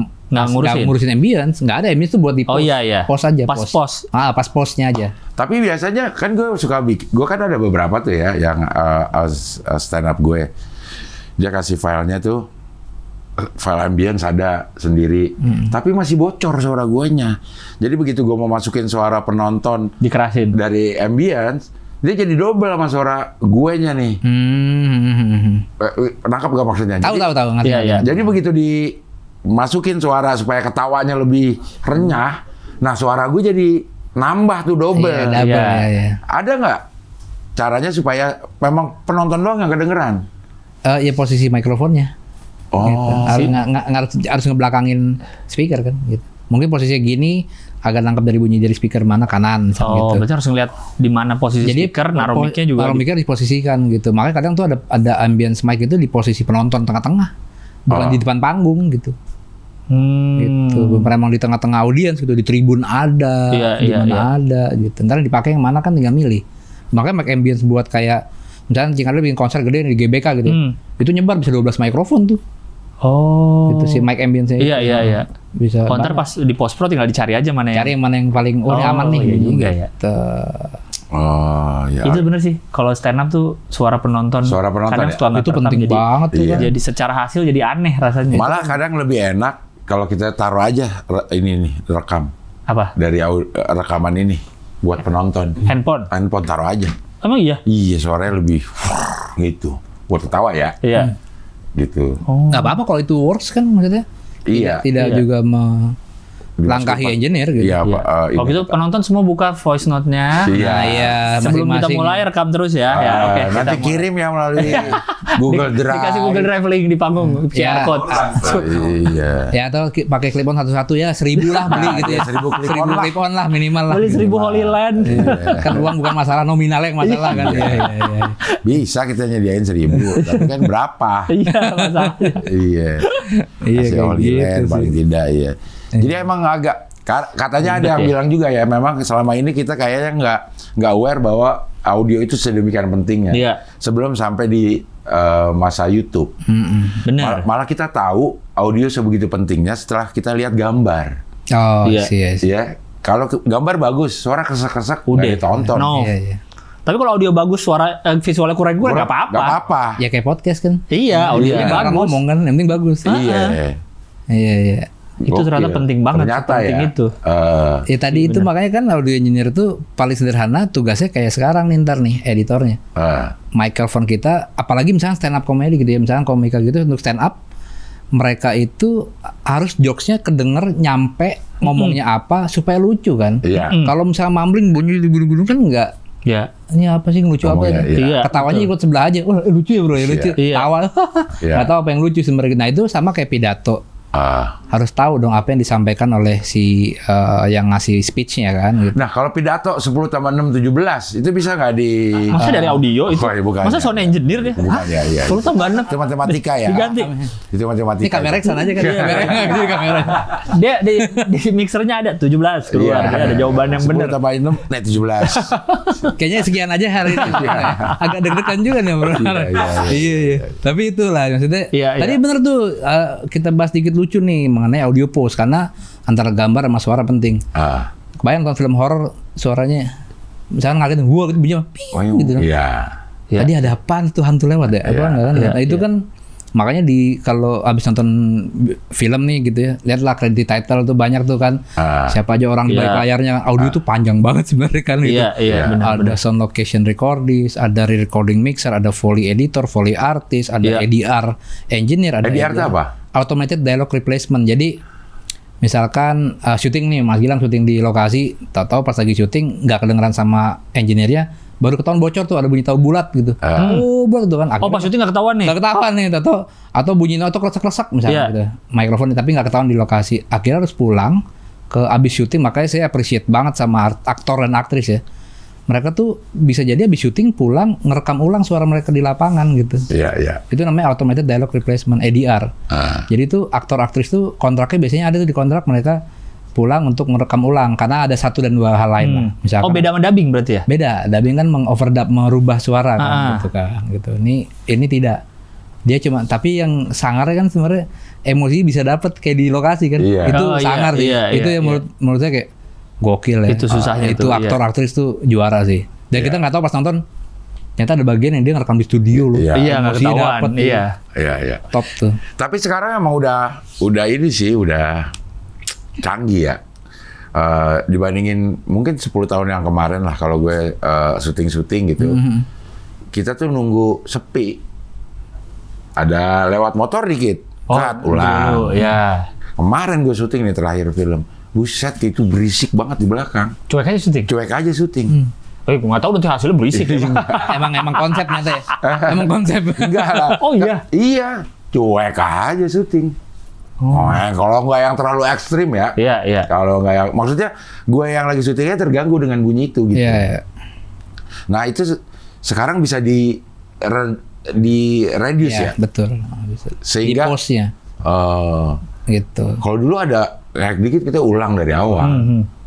ngurusin ambience, nggak ada ambience tuh buat di Oh, post. iya. Post aja, Pas pos. Pas postnya aja. Tapi biasanya kan gue suka gue kan ada beberapa tuh ya yang stand up gue. Dia kasih filenya tuh, file ambience ada sendiri, tapi masih bocor suara guanya. Jadi begitu gue mau masukin suara penonton Dikerasin. dari ambience, dia jadi double sama suara guenya nih. Nangkap gak maksudnya? Tahu Jadi- tahu ngerti. Iya, iya. Jadi begitu dimasukin suara supaya ketawanya lebih renyah, nah suara gue jadi nambah tuh double. Iya, double, Iya. iya. Ada nggak caranya supaya memang penonton doang yang kedengeran? Ya posisi mikrofonnya. Oh. Gitu. Harus ngebelakangin speaker kan gitu. Mungkin posisinya gini agak nangkep dari bunyi dari speaker mana kanan gitu. Berarti harus ngeliat di mana posisi speaker, naruh mic-nya juga. Naruh mic-nya diposisikan gitu. Makanya kadang tuh ada ambience mic itu di posisi penonton tengah-tengah. Bukan di depan panggung gitu. Gitu. Memang di tengah-tengah audiens gitu, di tribun ada, di mana ada gitu. Ntar dipakai yang mana kan tinggal milih. Makanya mic ambience buat kayak misalnya Cing Adel bikin konser gede di GBK gitu. Itu nyebar bisa 12 mikrofon tuh. Oh. Itu si mic ambience-nya. Iya. Bisa. Ntar pas di post pro tinggal dicari aja mana cari yang mana yang paling aman nih. Iya juga ya. Ya. Itu bener sih. Kalau stand up tuh suara penonton kadang suka nggak itu terekam, penting banget tuh. Iya. Jadi secara hasil jadi aneh rasanya. Malah kadang lebih enak kalau kita taruh aja ini nih rekam Apa? dari rekaman ini buat penonton. Handphone taruh aja. Emang iya? Iya, suaranya lebih gitu. Buat ketawa ya. Iya. Gitu. Nggak apa-apa kalau itu works kan maksudnya. Iya. Tidak juga langkahi engineer gitu. Iya, Kalau gitu penonton semua buka voice note-nya. Iya. Sebelum kita mulai rekam terus ya. Oke. Nanti kirim ya melalui Google Drive. Dikasih Google Drive link di panggung QR code. Iya. Ya atau pakai clip-on satu-satu ya 1.000 lah beli gitu ya. 1.000 clip-on 1.000 clip-on lah minimal lah. Beli 1.000 Holy Land. Kan uang bukan masalah, nominalnya yang masalah kan. Iya. Bisa kita nyediain 1.000, tapi kan berapa? Iya, masalahnya. Iya. Kasih kayak Holy gitu Land paling tidak ya. Jadi emang agak katanya ada yang bilang juga ya, memang selama ini kita kayaknya nggak aware bahwa audio itu sedemikian pentingnya. Iya. Sebelum sampai di masa YouTube. Benar. Malah kita tahu audio sebegitu pentingnya setelah kita lihat gambar. Oh, Iya. iya. Ya, kalau gambar bagus, suara kesek-kesek Udah. udah ditonton. No. Iya. Tapi kalau audio bagus, suara visualnya kurang nggak apa-apa. Nggak apa-apa. Ya kayak podcast kan. Iya, audionya Orang bagus. ngomong kan, yang penting bagus. Iya. Iya. Itu ternyata Gokil. penting banget. Ternyata penting ya. itu. Ya tadi itu makanya kan audio engineer tuh paling sederhana tugasnya kayak sekarang nih ntar nih editornya. Microphone kita, apalagi misalnya stand up comedy gitu ya, misalnya komika gitu untuk stand up, mereka itu harus jokesnya kedenger nyampe ngomongnya apa supaya lucu kan. Iya. Kalau misalnya mumbling bunyi bunyi kan enggak. Ya. Ini apa sih lucu apa Ngomongnya, ini? iya. Ketawanya ikut sebelah aja. Wah lucu ya bro, ya lucu. Iya. Tawa. Nggak tahu apa yang lucu sebenarnya. Nah itu sama kayak pidato. Harus tahu dong apa yang disampaikan oleh si yang ngasih speech-nya kan. Gitu. Nah, kalau pidato 10 tambah 6 17 itu bisa nggak di Masa dari audio itu? Oh, iya, bukan. Masa sound engineer deh? Bukan ya, iya. Kalau tambah 6. Itu matematika ya. Diganti. Itu matematika. Ini kamera sana aja kan. Ini kamera. Dia di mixernya ada 17 keluar. Iya. Dia ada jawaban yang 10 benar. tambah 6 nah 17. Kayaknya sekian aja hari ini. Agak deg-degan juga nih bro. Iya. Tapi itulah maksudnya. Iya, Tadi iya. bener tuh kita bahas dikit lucu nih mengenai audio post karena antara gambar sama suara penting. Kebayang nonton film horor suaranya misalnya ngagetin gua gitu bunyinya gitu kan. Iya. Tadi ada apaan tuh hantu lewat ya? Apa enggak kan? Iya, Nah, itu kan makanya kalau abis nonton film nih gitu ya, lihatlah credit title tuh banyak tuh kan. Siapa aja orang di balik layarnya, audio tuh panjang banget sebenarnya kan gitu. Iya, benar. Ada sound location recordist, ada recording mixer, ada Foley editor, Foley artist, ada ADR engineer, ada ADR itu apa? Automated dialogue replacement. Jadi misalkan syuting nih, Mas Gilang syuting di lokasi, tahu-tahu pas lagi syuting nggak kedengeran sama engineer-nya, baru ketahuan bocor tuh ada bunyi tahu bulat gitu. Oh, bulat tuh kan. Oh, pas syuting nggak ketahuan nih? Nggak ketahuan nih, atau bunyi atau klesak-klesak misalnya gitu. Mikrofon tapi nggak ketahuan di lokasi. Akhirnya harus pulang ke abis syuting, makanya saya appreciate banget sama aktor dan aktris ya. Mereka tuh bisa jadi abis syuting pulang ngerekam ulang suara mereka di lapangan gitu. Iya. Itu namanya automated dialogue replacement ADR. Jadi tuh aktor aktris tuh kontraknya biasanya ada tuh di kontrak mereka pulang untuk merekam ulang karena ada 1 dan 2 hal lain lah. Misalkan, beda sama dubbing berarti ya? Beda, dubbing kan mengoverdub merubah suara kan gitu kan gitu. Ini tidak. Dia cuma tapi yang sangarnya kan sebenarnya emosi bisa dapat kayak di lokasi kan. Iya. Itu Oh, sangar sih. Itu yang menurut saya kayak gokil ya. Itu susahnya itu aktor aktris tuh juara sih. Dan kita nggak tahu pas nonton ternyata ada bagian yang dia ngerekam di studio loh. Iya, nggak Emosinya ketahuan. dapet tuh. Iya. Top tuh. Tapi sekarang emang udah ini sih, udah canggih ya. Dibandingin mungkin 10 tahun yang kemarin lah kalau gue syuting gitu. Kita tuh nunggu sepi. Ada lewat motor dikit. Cut, ulang. Ya. Kemarin gue syuting nih terakhir film. Buset, itu berisik banget di belakang. Cuek aja syuting? Cuek aja syuting. Gue nggak tahu nanti hasilnya berisik. emang konsepnya teh. Emang konsep. Enggak lah. Oh iya. Iya, cuek aja syuting. Kalau nggak yang terlalu ekstrim ya. Iya. Kalau nggak yang, maksudnya gue yang lagi syutingnya terganggu dengan bunyi itu gitu. Iya. Nah itu sekarang bisa di reduce ya. Betul. Bisa. Sehingga di pause-nya gitu. kalau dulu ada kayak dikit kita ulang dari awal.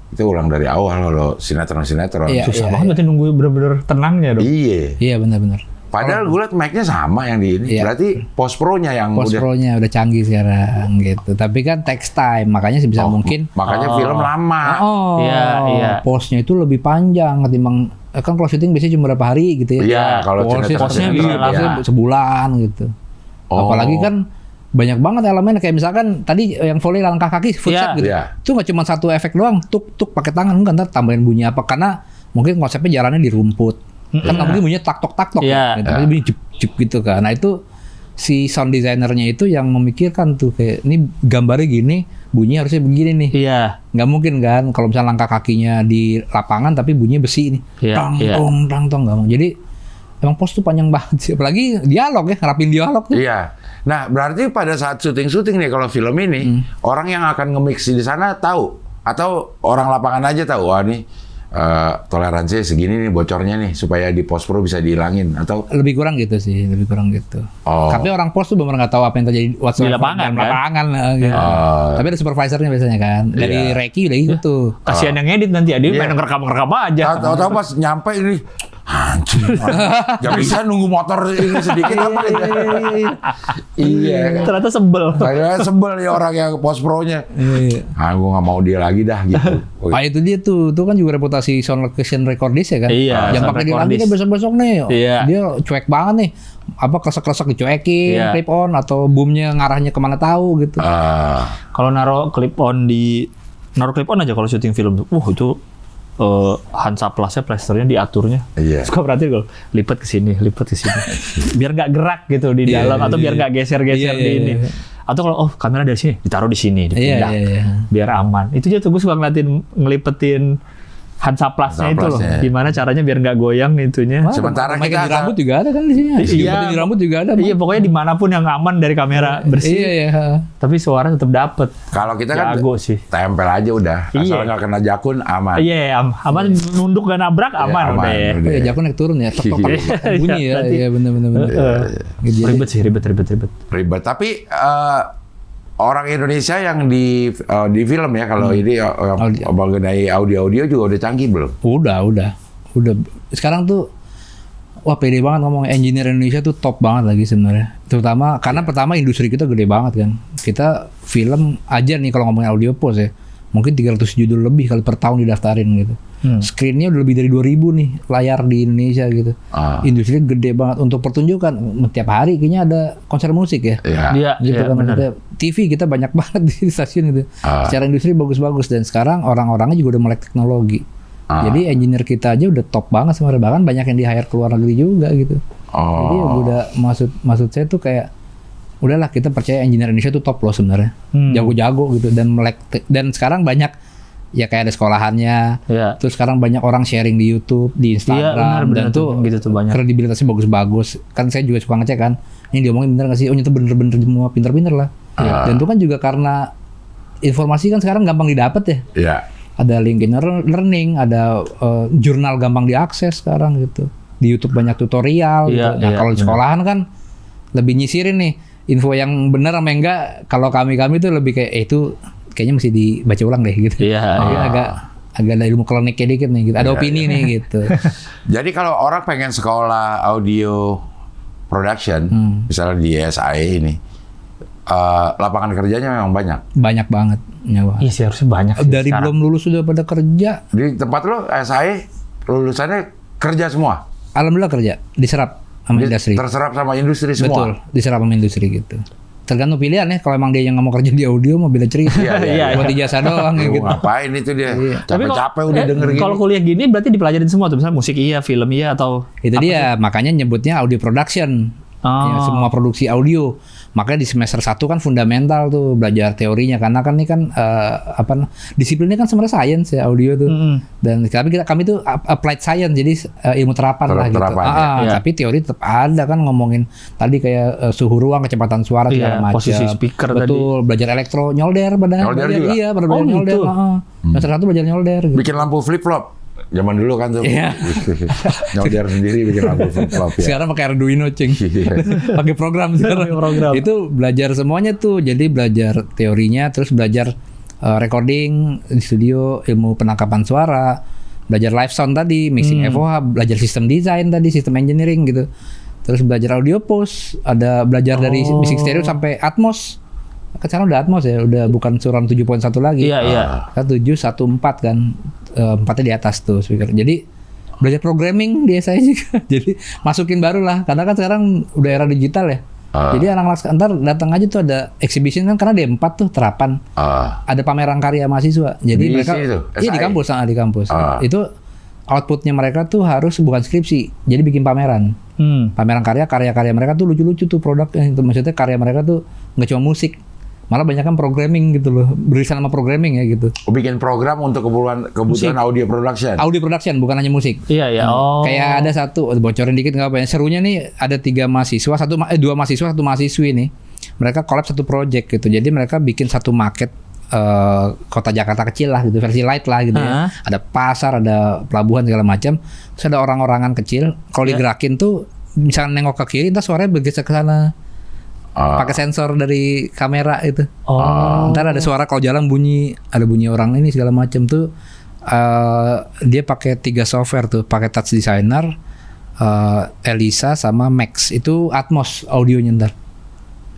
Kita ulang dari awal kalau sinetron. Iya. Susah banget berarti nunggu bener-bener tenangnya dong. Iya. Iya benar-benar. Padahal gue liat mic-nya sama yang di ini. Iya. Berarti post pro-nya yang Post pro-nya udah canggih sekarang gitu. Tapi kan text time, makanya sebisa mungkin. Makanya film lama. Iya. Pause-nya itu lebih panjang ketimbang kan kalau syuting biasanya cuma berapa hari gitu ya. Iya, kalau pause-nya bisa langsung sebulan gitu. Apalagi kan banyak banget elemen kayak misalkan tadi yang volley langkah kaki footstep gitu. Iya. Itu nggak cuma satu efek doang, tuk pakai tangan, enggak ntar tambahin bunyi apa karena mungkin konsepnya jalannya di rumput. Kan nggak mungkin bunyinya tak tok Iya. gitu. Tapi bunyi jep gitu kan. Nah itu si sound designernya itu yang memikirkan tuh kayak ini gambarnya gini, bunyi harusnya begini nih. Iya. Nggak mungkin kan kalau misalnya langkah kakinya di lapangan tapi bunyinya besi nih. Iya, Tang tong nggak mau. Jadi emang pos tuh panjang banget sih. Apalagi dialog ya, ngerapin dialog tuh. Iya. Nah, berarti pada saat syuting nih kalau film ini, orang yang akan nge-mix di sana tahu atau orang lapangan aja tahu, wah nih toleransi segini nih bocornya nih supaya di post pro bisa dihilangin atau Lebih kurang gitu sih, lebih kurang gitu. Oh. Tapi orang pos tuh benar nggak tahu apa yang terjadi Di lapangan, kan? lapangan gitu. Tapi ada supervisornya biasanya kan. Dari Reki udah itu tuh. Kasihan yang edit nanti dia main ngerekam aja. tahu pas nyampe ini anjing. Gak bisa nunggu motor ini sedikit apa gitu. Iya. Ternyata sebel. Saya sebel ya orang yang post pro-nya. Iya. Gue nggak mau dia lagi dah gitu. Nah itu dia tuh kan juga reputasi sound location recordist ya kan. Iya, Yang sound pakai dia lagi recordist. nih besok-besok nih. Iya. Dia cuek banget nih. Apa kresek-kresek dicuekin, Iya. clip on atau boomnya ngarahnya kemana tahu gitu. Kalau naruh clip on aja kalau syuting film tuh. Itu Hansa Plus-nya plasternya diaturnya. Iya. Suka perhatiin kalau lipat ke sini. Biar nggak gerak gitu di dalam atau biar nggak geser-geser di ini. Atau kalau kamera dari sini ditaruh di sini dipindah. Biar aman. Itu aja tuh gue suka ngelipetin Hansa Plus-nya itu loh. Gimana caranya biar nggak goyang itunya. Sementara kita di rambut juga ada kan di sini. Iya. Di rambut juga ada. Iya, pokoknya dimanapun yang aman dari kamera bersih. Iya. Tapi suara tetap dapet. kalau kita kan Jago sih. tempel aja udah. Asal Iya. nggak kena jakun aman. Iya, aman nunduk gak nabrak aman aman, udah ya. udah. Oh ya jakun naik turun ya. Tok bunyi ya. Berarti- Iya benar. Gitu. Ribet sih, ribet. Ribet. Tapi orang Indonesia yang di film ya kalau ini mengenai audio juga udah canggih belum? Udah. Sekarang tuh wah pede banget ngomong engineer Indonesia tuh top banget lagi sebenarnya. Terutama karena pertama industri kita gede banget kan. Kita film aja nih kalau ngomongin audio post ya. Mungkin 300 judul lebih kali per tahun didaftarin gitu. Screen-nya udah lebih dari 2000 nih layar di Indonesia gitu. Industri gede banget untuk pertunjukan. Tiap hari kayaknya ada konser musik ya. Iya, Gitu kan benar. maksudnya. TV kita banyak banget di stasiun gitu. Secara industri bagus-bagus dan sekarang orang-orangnya juga udah melek teknologi. Jadi engineer kita aja udah top banget sebenarnya, bahkan banyak yang di hire ke luar negeri juga gitu. Jadi udah maksud saya tuh kayak udahlah kita percaya engineer Indonesia tuh top loh sebenarnya. Jago-jago gitu dan melek dan sekarang banyak ya kayak ada sekolahannya. Iya. Terus sekarang banyak orang sharing di YouTube, di Instagram benar dan tuh gitu tuh banyak. kredibilitasnya bagus-bagus. Kan saya juga suka ngecek kan. Ini diomongin bener nggak sih? Oh nyata bener-bener semua pinter-pinter lah. Dan itu kan juga karena informasi kan sekarang gampang didapat ya. Iya. Ada LinkedIn Learning, ada jurnal gampang diakses sekarang gitu. Di YouTube banyak tutorial. Iya, gitu. Nah iya, kalau di benar. sekolahan kan lebih nyisirin nih info yang benar sama yang enggak. Kalau kami tuh lebih kayak itu kayaknya mesti dibaca ulang deh gitu. Iya, Jadi agak ada ilmu kliniknya dikit nih gitu. Ada opini nih gitu. Jadi kalau orang pengen sekolah audio production, misalnya di SAE ini, lapangan kerjanya memang banyak. Banyak banget nyawa. Iya sih harusnya banyak sih Dari sekarang. belum lulus sudah pada kerja. Di tempat lo SAE lulusannya kerja semua. Alhamdulillah kerja, diserap sama industri. Terserap sama industri semua. Betul, diserap sama industri gitu. Tergantung pilihan ya. Kalau emang dia yang nggak mau kerja di audio mau beda cerita. Iya, Buat ijazah doang Lu gitu. ngapain itu dia? Tapi Capek-capek udah denger gini. Kalau kuliah gini berarti dipelajarin semua tuh, misalnya musik iya, film iya atau Itu dia, makanya nyebutnya audio production. Ya, semua produksi audio. Makanya di semester 1 kan fundamental tuh belajar teorinya karena kan ini kan disiplinnya kan sebenarnya science ya audio tuh. Dan kami tuh applied science jadi ilmu terapan lah gitu. Tapi teori tetap ada kan ngomongin tadi kayak suhu ruang, kecepatan suara segala macam. Posisi speaker betul, belajar elektro nyolder pada iya, pada belajar nyolder. Semester 1 belajar nyolder gitu. Bikin lampu flip flop. Zaman dulu kan tuh nyolder sendiri bikin lampu flip flop ya. Sekarang pakai Arduino cing. Pakai program sekarang. Itu belajar semuanya tuh. Jadi belajar teorinya, terus belajar recording di studio, ilmu penangkapan suara, belajar live sound tadi, mixing FOH, belajar sistem design tadi, sistem engineering gitu. Terus belajar audio post, ada belajar dari mixing stereo sampai Atmos. Sekarang udah Atmos ya, udah bukan Surround 7.1 lagi. Iya. Kan 714 kan. 4-nya di atas tuh speaker. Jadi belajar programming di SI juga. Jadi masukin baru lah. Karena kan sekarang udah era digital ya. Jadi anak-anak ntar datang aja tuh ada exhibition kan karena D4 tuh terapan. Ada pameran karya mahasiswa. Jadi di mereka iya di kampus, di kampus. Itu outputnya mereka tuh harus bukan skripsi. Jadi bikin pameran. Pameran karya mereka tuh lucu-lucu tuh produknya. Itu maksudnya karya mereka tuh nggak cuma musik. Malah banyak kan programming gitu loh, beririsan sama programming ya gitu. Bikin program untuk kebutuhan audio production. Audio production bukan hanya musik. Iya. Kayak ada satu, bocorin dikit nggak apa-apa. Serunya nih ada 3 mahasiswa, 2 mahasiswa, 1 mahasiswi nih. Mereka collab satu project gitu. Jadi mereka bikin satu market kota Jakarta kecil lah gitu, versi light lah gitu ya. Ada pasar, ada pelabuhan segala macam. Terus ada orang-orangan kecil. Kalau digerakin tuh, misalnya nengok ke kiri, ntar suaranya bergeser ke sana. Pakai sensor dari kamera itu. Ntar ada suara kalau jalan ada bunyi orang ini segala macam tuh. Dia pakai 3 software tuh, pakai Touch Designer, Elisa sama Max. Itu Atmos audionya ntar.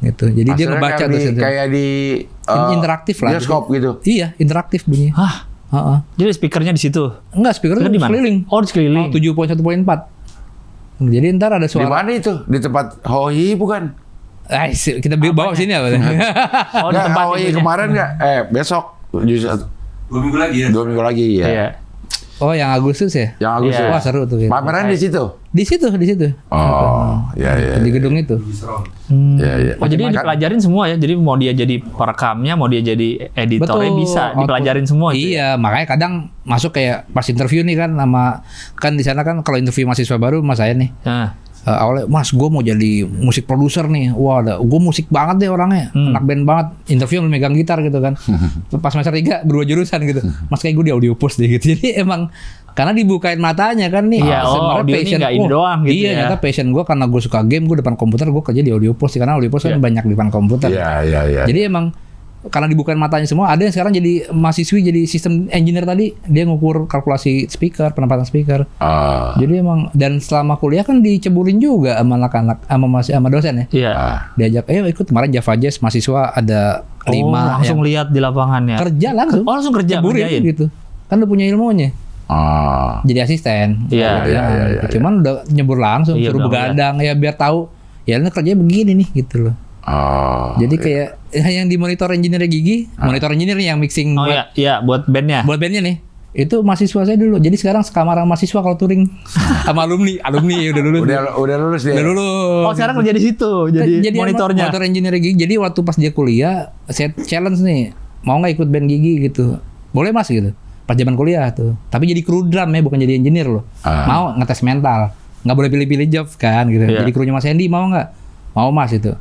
Gitu. Jadi dia ngebaca tuh kayak di interaktif lah. Bioskop gitu. Iya, interaktif bunyi. Jadi speakernya di situ. Enggak, speakernya di sekeliling. Oh, di sekeliling. 7.1.4. Jadi ntar ada suara. Di mana itu? Di tempat Hoi bukan? Kita bawa sini apa? Oh, di tempat kemarin nggak? Besok. 2 minggu lagi ya? 2 minggu lagi ya. Iya. Oh, yang Agustus ya? Yang Agustus. Wah, seru tuh. Pameran di situ? Di situ. Oh, iya. Di gedung itu. Iya. Oh, jadi dipelajarin semua ya. Jadi mau dia jadi perekamnya, mau dia jadi editornya bisa dipelajarin semua. Iya, makanya kadang masuk kayak pas interview nih kan kan di sana kan kalau interview mahasiswa baru sama saya nih. Awalnya, Mas, gue mau jadi musik produser nih. Wah, gue musik banget deh orangnya, anak band banget. Interview megang gitar gitu kan. Pas semester 3 berubah jurusan gitu. Mas, kayak gue di audio post deh gitu. Jadi emang karena dibukain matanya kan nih. Iya, audio ini nggak ini doang gitu. Iya, ternyata passion gue karena gue suka game, gue depan komputer, gue kerja di audio post. Karena audio post kan banyak di depan komputer. Iya. Jadi emang karena dibukain matanya semua, ada yang sekarang jadi mahasiswi, jadi sistem engineer tadi, dia ngukur kalkulasi speaker, penempatan speaker. Jadi emang, dan selama kuliah kan diceburin juga sama anak-anak, sama dosen ya. Iya. Diajak, ayo ikut kemarin Java Jazz, mahasiswa ada 5. Langsung lihat di lapangannya. Kerja langsung. Oh, langsung kerja. Ceburin gitu. Kan udah punya ilmunya. Jadi asisten. Iya. Cuman udah nyebur langsung, suruh begadang ya biar tahu. Ya ini kerjanya begini nih gitu loh. Jadi kayak yang di monitor engineer Gigi, monitor engineer yang mixing buat bandnya. Buat bandnya nih. Itu mahasiswa saya dulu. Jadi sekarang sekamar mahasiswa kalau touring sama alumni udah lulus. Udah lulus dia. Udah lulus. Oh, sekarang kerja di situ. Jadi monitornya. Monitor engineer Gigi. Jadi waktu pas dia kuliah, saya challenge nih, mau nggak ikut band Gigi gitu. Boleh Mas gitu. Pas zaman kuliah tuh. Tapi jadi kru drum ya, bukan jadi engineer loh. Mau ngetes mental. Nggak boleh pilih-pilih job kan gitu. Jadi krunya Mas Hendy mau nggak? Mau Mas itu.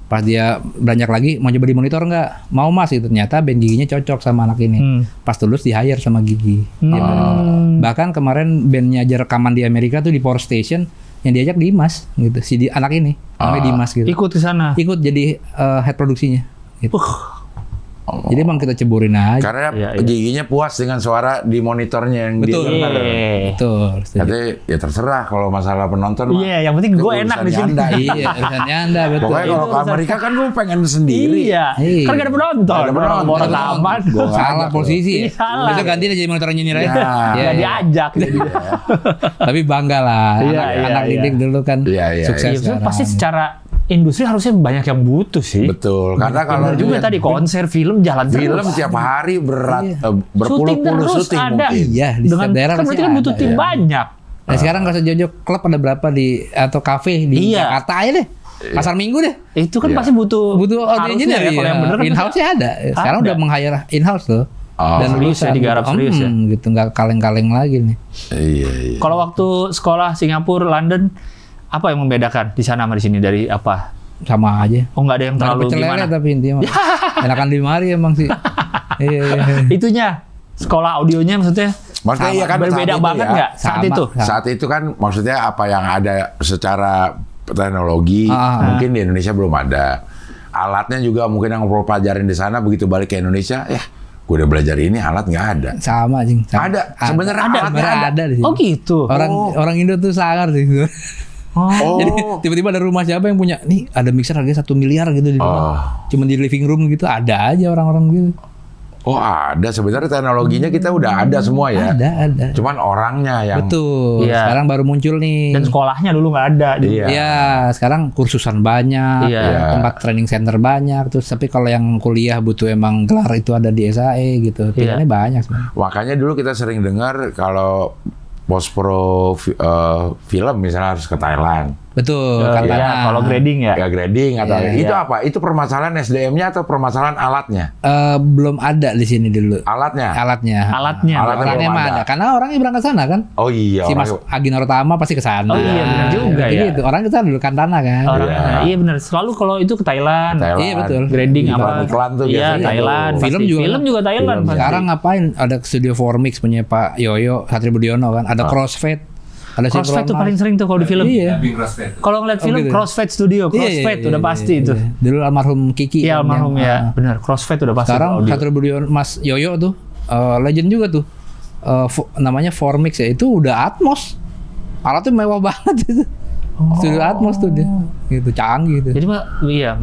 Pas dia beranjak lagi, mau coba di monitor nggak? Mau Mas itu. Ternyata band Giginya cocok sama anak ini. Pas lulus di hire sama Gigi. Bahkan kemarin bandnya aja rekaman di Amerika tuh di Power Station, yang diajak Dimas gitu. Anak ini namanya Dimas gitu. Ikut ke sana. Ikut jadi head produksinya gitu. Jadi emang kita ceburin aja. Karena Giginya puas dengan suara di monitornya yang betul. Betul. Jadi ya terserah kalau masalah penonton. Iya, yang penting gue enak di sini. Iya, urusannya Anda betul. Pokoknya kalau ke Amerika kan gue pengen sendiri. Iya. Kan gak ada penonton. Ada penonton. Mau rekaman. Salah posisi. Salah. Besok ganti jadi monitor engineer aja. Gak diajak. Tapi bangga lah. Anak didik dulu kan sukses. Pasti secara industri harusnya banyak yang butuh sih. Betul. Karena kalau juga tadi konser, film jalan terus. Film tiap hari berpuluh-puluh syuting ada. mungkin. Iya, di setiap daerah kan berarti kan butuh tim banyak. Nah, sekarang kalau Jojo klub ada berapa atau kafe di Jakarta aja deh. Pasar Minggu deh. Itu kan Iya. pasti butuh Butuh audio harusnya engineer ya, kalau yang bener kan in-house sih ada. Sekarang Ada. udah meng-hire in-house loh. Oh, serius ya, digarap serius ya? Gitu, nggak kaleng-kaleng lagi nih. Iya. Kalau waktu sekolah Singapura, London, apa yang membedakan di sana sama di sini dari apa? Sama aja. Oh, nggak ada yang Nggak ada terlalu pecel lele gimana? tapi intinya mah. Enakan di mari emang sih. Iya. Itunya, sekolah audionya maksudnya Maksudnya iya kan berbeda saat itu banget ya. nggak saat Sama. itu? Saat itu kan maksudnya apa yang ada secara teknologi mungkin di Indonesia belum ada. Alatnya juga mungkin yang perlu pelajarin di sana begitu balik ke Indonesia, gue udah belajar ini alat nggak ada. Sama Jing. Sama. Ada, sebenarnya alatnya Sebenarnya ada di sini. Oh gitu. Orang Indo tuh sangar sih. Oh, Jadi tiba-tiba ada rumah siapa yang punya nih ada mixer harganya 1 miliar gitu di rumah. Cuma di living room gitu ada aja orang-orang gitu. oh ada sebenarnya teknologinya kita udah ada semua ya. Ada. Cuman orangnya yang Betul. Iya. Sekarang baru muncul nih. Dan sekolahnya dulu nggak ada. Iya. Iya, sekarang kursusan banyak, Iya. tempat training center banyak. Terus tapi kalau yang kuliah butuh emang gelar itu ada di SAE gitu. Pilihannya banyak sebenarnya. makanya dulu kita sering dengar kalau film misalnya harus ke Thailand. Betul, kan Iya, tanah. kalau grading ya. Ya grading atau Iya, itu iya. apa? Itu permasalahan SDM-nya atau permasalahan alatnya? Belum ada di sini dulu. Alatnya. Alatnya. Alatnya. Orangnya belum mah ada. ada. Karena orangnya berangkat sana kan. Oh iya. Si Mas orang- Agin Ortama pasti ke sana. Oh iya, benar juga ya. Gitu. Orang kita dulu kan tanah kan. Iya benar. Selalu kalau itu ke Thailand. Thailand. Iya, betul. Grading apa? Iklan tuh Iya, biasanya Thailand. tuh. Film pasti. juga. Film juga Thailand Film. pasti. Sekarang ngapain? Ada studio Formix punya Pak Yoyo Satrio Budiono kan. Ada Crossfade. Ada Crossfade tuh Synchronize. paling sering tuh kalau di film. Iya. Kalau ngeliat film gitu. Crossfade Studio, Iya, Crossfade iya, udah iya, pasti iya, itu. iya. Dulu almarhum Kiki. Iya kan, almarhum yang, ya, benar. Crossfade udah pasti. Sekarang audio. Satrio Budiono Mas Yoyo tuh legend juga tuh. Namanya Formix ya. Itu udah Atmos. Alatnya mewah banget itu. Studio Atmos tuh dia. Gitu canggih tuh. Jadi Pak, iya,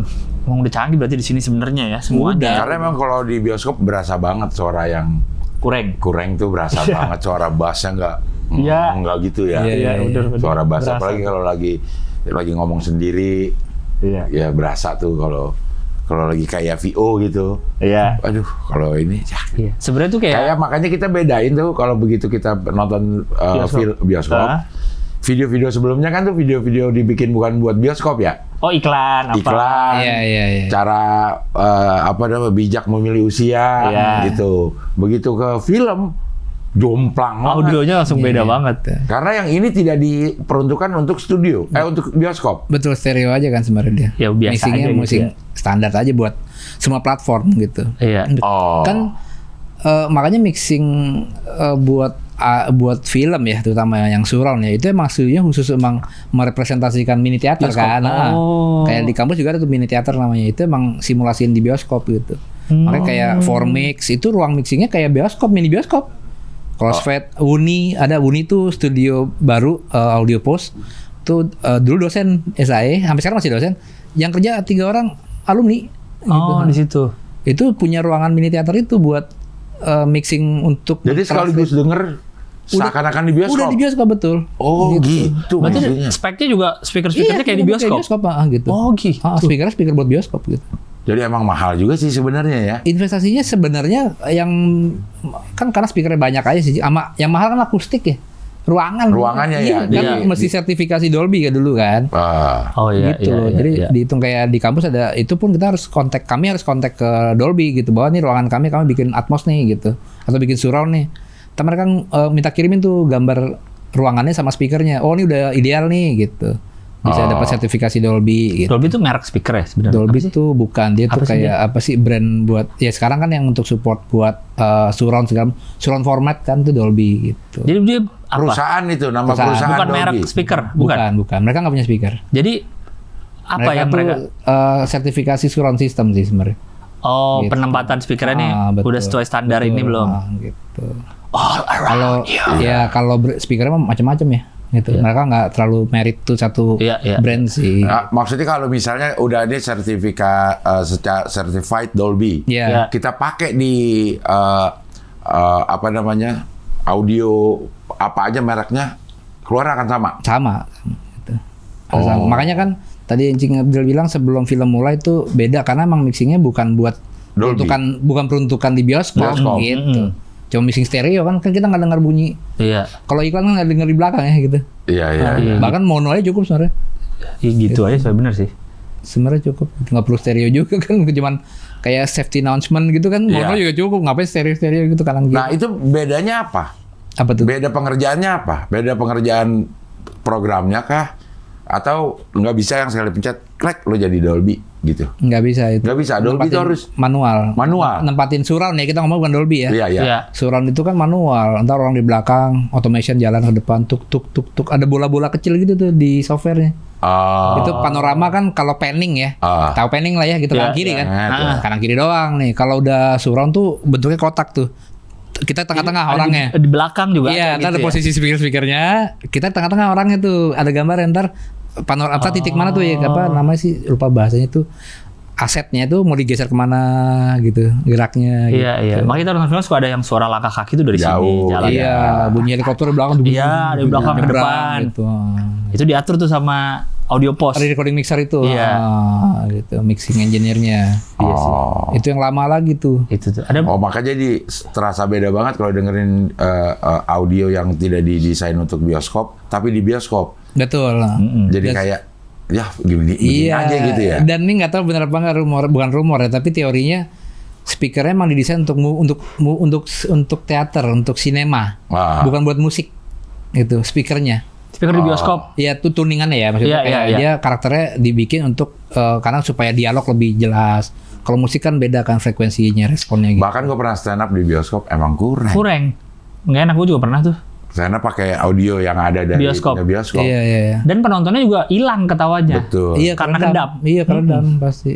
emang udah canggih berarti di sini sebenarnya ya semuanya. Karena memang kalau di bioskop berasa banget suara yang kurang tuh berasa banget, suara bassnya Iya. nggak gitu ya. Iya, bener. Suara bass Berasa. apalagi kalau lagi ngomong sendiri, Iya. ya berasa tuh kalau lagi kayak VO gitu. Iya. Aduh, kalau ini ya. Iya. Sebenarnya tuh kayak Kayak makanya kita bedain tuh kalau begitu kita nonton bioskop. Ah. Video-video sebelumnya kan tuh video-video dibikin bukan buat bioskop ya. oh iklan apa? Iklan. Iya. Cara apa namanya bijak memilih usia Iya. gitu. Begitu ke film jomplang banget. Audionya langsung beda banget. Karena yang ini tidak diperuntukkan untuk studio, untuk bioskop. Betul stereo aja kan sebenarnya dia. Ya, biasa Mixingnya aja gitu musik ya. standar aja buat semua platform gitu. Iya. Oh. Kan makanya mixing buat film ya, terutama yang surround ya, itu emang studio khusus emang merepresentasikan mini teater Bioskop. kan. Oh. Kayak di kampus juga ada tuh mini teater namanya, itu emang simulasiin di bioskop gitu. Makanya kayak Formix itu ruang mixingnya kayak bioskop, mini bioskop. Crossfade, Uni, ada Uni tuh studio baru Audio Post. Tuh dulu dosen SAE, sampai sekarang masih dosen. Yang kerja 3 orang alumni. Oh, di situ. Itu punya ruangan mini teater itu buat mixing untuk Jadi sekaligus denger seakan-akan di bioskop. Udah di bioskop betul. Oh gitu Berarti maksudnya. speknya juga speaker-speakernya kayak di bioskop. gitu. Oh gitu. Speaker buat bioskop gitu. Jadi emang mahal juga sih sebenarnya ya. Investasinya sebenarnya yang kan karena speakernya banyak aja sih. Sama yang mahal kan akustik ya. Ruangannya ya, Kan di- mesti sertifikasi Dolby kan dulu kan. Oh iya. Gitu. iya, Jadi iya. dihitung kayak di kampus ada itu pun kita harus kami harus kontak ke Dolby gitu bahwa nih ruangan kami bikin Atmos nih gitu atau bikin surround nih. Ntar mereka minta kirimin tuh gambar ruangannya sama speakernya. Oh ini udah ideal nih gitu. Bisa dapat sertifikasi Dolby gitu. Dolby itu merek speaker ya sebenarnya. Dolby Apa sih? itu bukan dia tuh Apa sih kayak apa sih brand buat ya sekarang kan yang untuk support buat surround segala surround format kan tuh Dolby gitu. Jadi dia apa? Perusahaan itu nama Perusahaan. perusahaan Bukan Dolby. merek speaker, bukan. Bukan. Mereka nggak punya speaker. Jadi apa Mereka yang tuh mereka? sertifikasi surround system sih sebenarnya. Oh, gitu. penempatan speakernya nih Betul. udah sesuai standar ini belum? Gitu. All Kalau around you. ya kalau speakernya mah macam-macam ya gitu. Mereka nggak terlalu merit tuh satu Iya, iya. brand sih. Nah, maksudnya kalau misalnya udah ada sertifikat secara certified Dolby, Iya. kita pakai di apa namanya audio apa aja mereknya keluar akan sama. Sama gitu. Sama. Makanya kan tadi Encing Abdul bilang sebelum film mulai itu beda karena emang mixingnya bukan buat Dolby. bukan peruntukan di bioskop, Bioskop. gitu. Cuma mixing stereo kan kita nggak dengar bunyi. Iya. Kalau iklan kan nggak dengar di belakang ya gitu. Iya iya. Iya. Bahkan mono aja cukup sebenarnya. Iya gitu aja saya benar sih. Sebenarnya cukup, nggak perlu stereo juga kan, cuman kayak safety announcement gitu kan, mono juga cukup, ngapain stereo gitu kanan kiri. Nah itu bedanya apa? Apa tuh? Beda pengerjaannya apa? Beda pengerjaan programnya kah? Atau nggak bisa yang sekali pencet, klek lo jadi Dolby gitu? Nggak bisa itu. Nggak bisa, Dolby itu harus manual. Nempatin surround ya, kita ngomong bukan Dolby ya. Iya, iya. Iya. Surround itu kan manual, ntar orang di belakang, automation jalan ke depan, tuk tuk tuk tuk, ada bola-bola kecil gitu tuh di softwarenya. Itu panorama kan kalau panning ya, tahu panning lah ya, gitu Iya, kanan kiri kan, iya. kanan kiri doang nih. Kalau udah surround tuh bentuknya kotak tuh, kita tengah-tengah Ada orangnya. di belakang juga Iya, ada ntar ada gitu ya. posisi speaker-speakernya, kita tengah-tengah orangnya tuh, ada gambar ntar panorama titik mana tuh ya, apa namanya sih, lupa bahasanya tuh. Asetnya itu mau digeser kemana gitu, geraknya. Iya, gitu. iya. Makanya kita nonton film suka ada yang suara langkah kaki itu dari Jauh, sini jalan. Iya, bunyi helikopter di belakang. Iya, dari belakang ke nyebrang depan. Gitu. Itu diatur tuh sama audio post. Ada recording mixer itu. Iya. Gitu, mixing engineer-nya. Iya sih. Itu yang lama lagi tuh. Itu tuh. Ada Makanya jadi terasa beda banget kalau dengerin audio yang tidak didesain untuk bioskop, tapi di bioskop. Betul. Jadi kayak ya gini Iya. aja gitu ya. Dan ini nggak tahu benar apa nggak, bukan rumor ya, tapi teorinya speakernya emang didesain untuk teater, untuk sinema, bukan buat musik. Gitu, speakernya. speaker di bioskop. Ya itu tuningannya ya, maksudnya Iya, kayak iya. dia karakternya dibikin untuk karena supaya dialog lebih jelas. Kalau musik kan beda kan frekuensinya, responnya gitu. Bahkan gue pernah stand up di bioskop emang kurang. Kurang. Nggak enak, gue juga pernah tuh. Stand up pakai audio yang ada dari Bioskop. bioskop. Iya, iya. Dan penontonnya juga hilang ketawanya. Betul. Iya, Karena keredam. kedap. Iya, keredam pasti.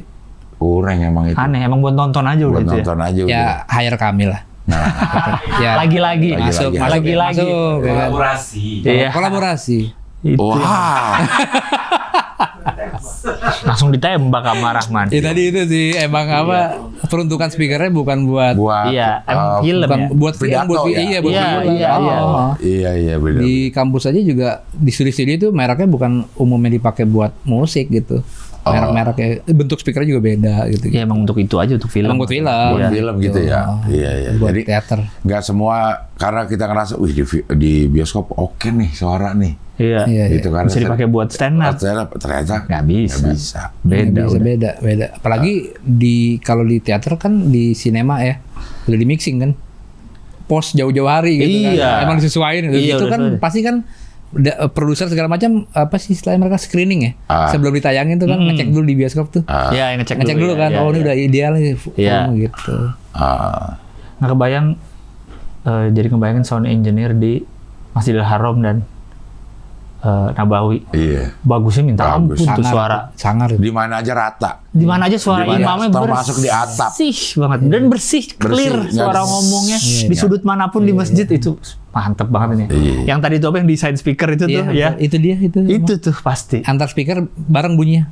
Kurang emang itu. Aneh, emang buat nonton aja Buat udah itu ya. nonton aja udah. Ya, hire kami lah. Ya. Lagi-lagi. Lagi-lagi. Lagi-lagi. Masuk, ya kan? Kolaborasi. Iya. Kolaborasi. Itu. Wah. Langsung ditembak sama Rahman. Ya tadi itu sih emang apa peruntukan speakernya bukan buat Buat Iya, emang film bukan ya. buat Pidato buat ya? iya buat Iya, film. iya, iya. Oh. Iya benar. Di kampus aja juga di studi-studi itu mereknya bukan umumnya dipakai buat musik gitu. Merek-mereknya bentuk speakernya juga beda gitu. Ya emang untuk itu aja, untuk film. Emang buat film. Buat Iya. film gitu ya. Iya. Buat Jadi teater. nggak semua karena kita ngerasa, wih di bioskop oke nih suara nih. Iya. Iya, iya. Gitu kan. Bisa dipakai buat stand up. Ternyata Nggak bisa. Nggak bisa. Beda. bisa udah. beda. Apalagi di kalau di teater kan di sinema ya udah di mixing kan. Post jauh-jauh hari gitu Iya. kan. Emang disesuaikan Iya, itu udah kan sesuai. pasti kan produser segala macam apa sih istilahnya mereka screening ya. Sebelum ditayangin tuh kan ngecek dulu di bioskop tuh. Iya, ngecek Ngecek dulu ya, kan, iya, oh ini iya. udah ideal nih Iya. gitu. Nggak kebayang, jadi ngebayangin sound engineer di Masjidil Haram dan Nabawi. Iya. Bagusnya minta Bagus. ampun tuh suara. Sangar. Di mana aja rata. Di mana aja suara Di mana imamnya termasuk di atap. bersih banget dan bersih, clear Bersih, suara nggak- ngomongnya Iya, di sudut manapun di masjid itu mantep banget ini. Iya. Yang tadi itu apa yang desain speaker itu tuh ya. Itu dia itu. Itu tuh pasti. Antar speaker bareng bunyinya.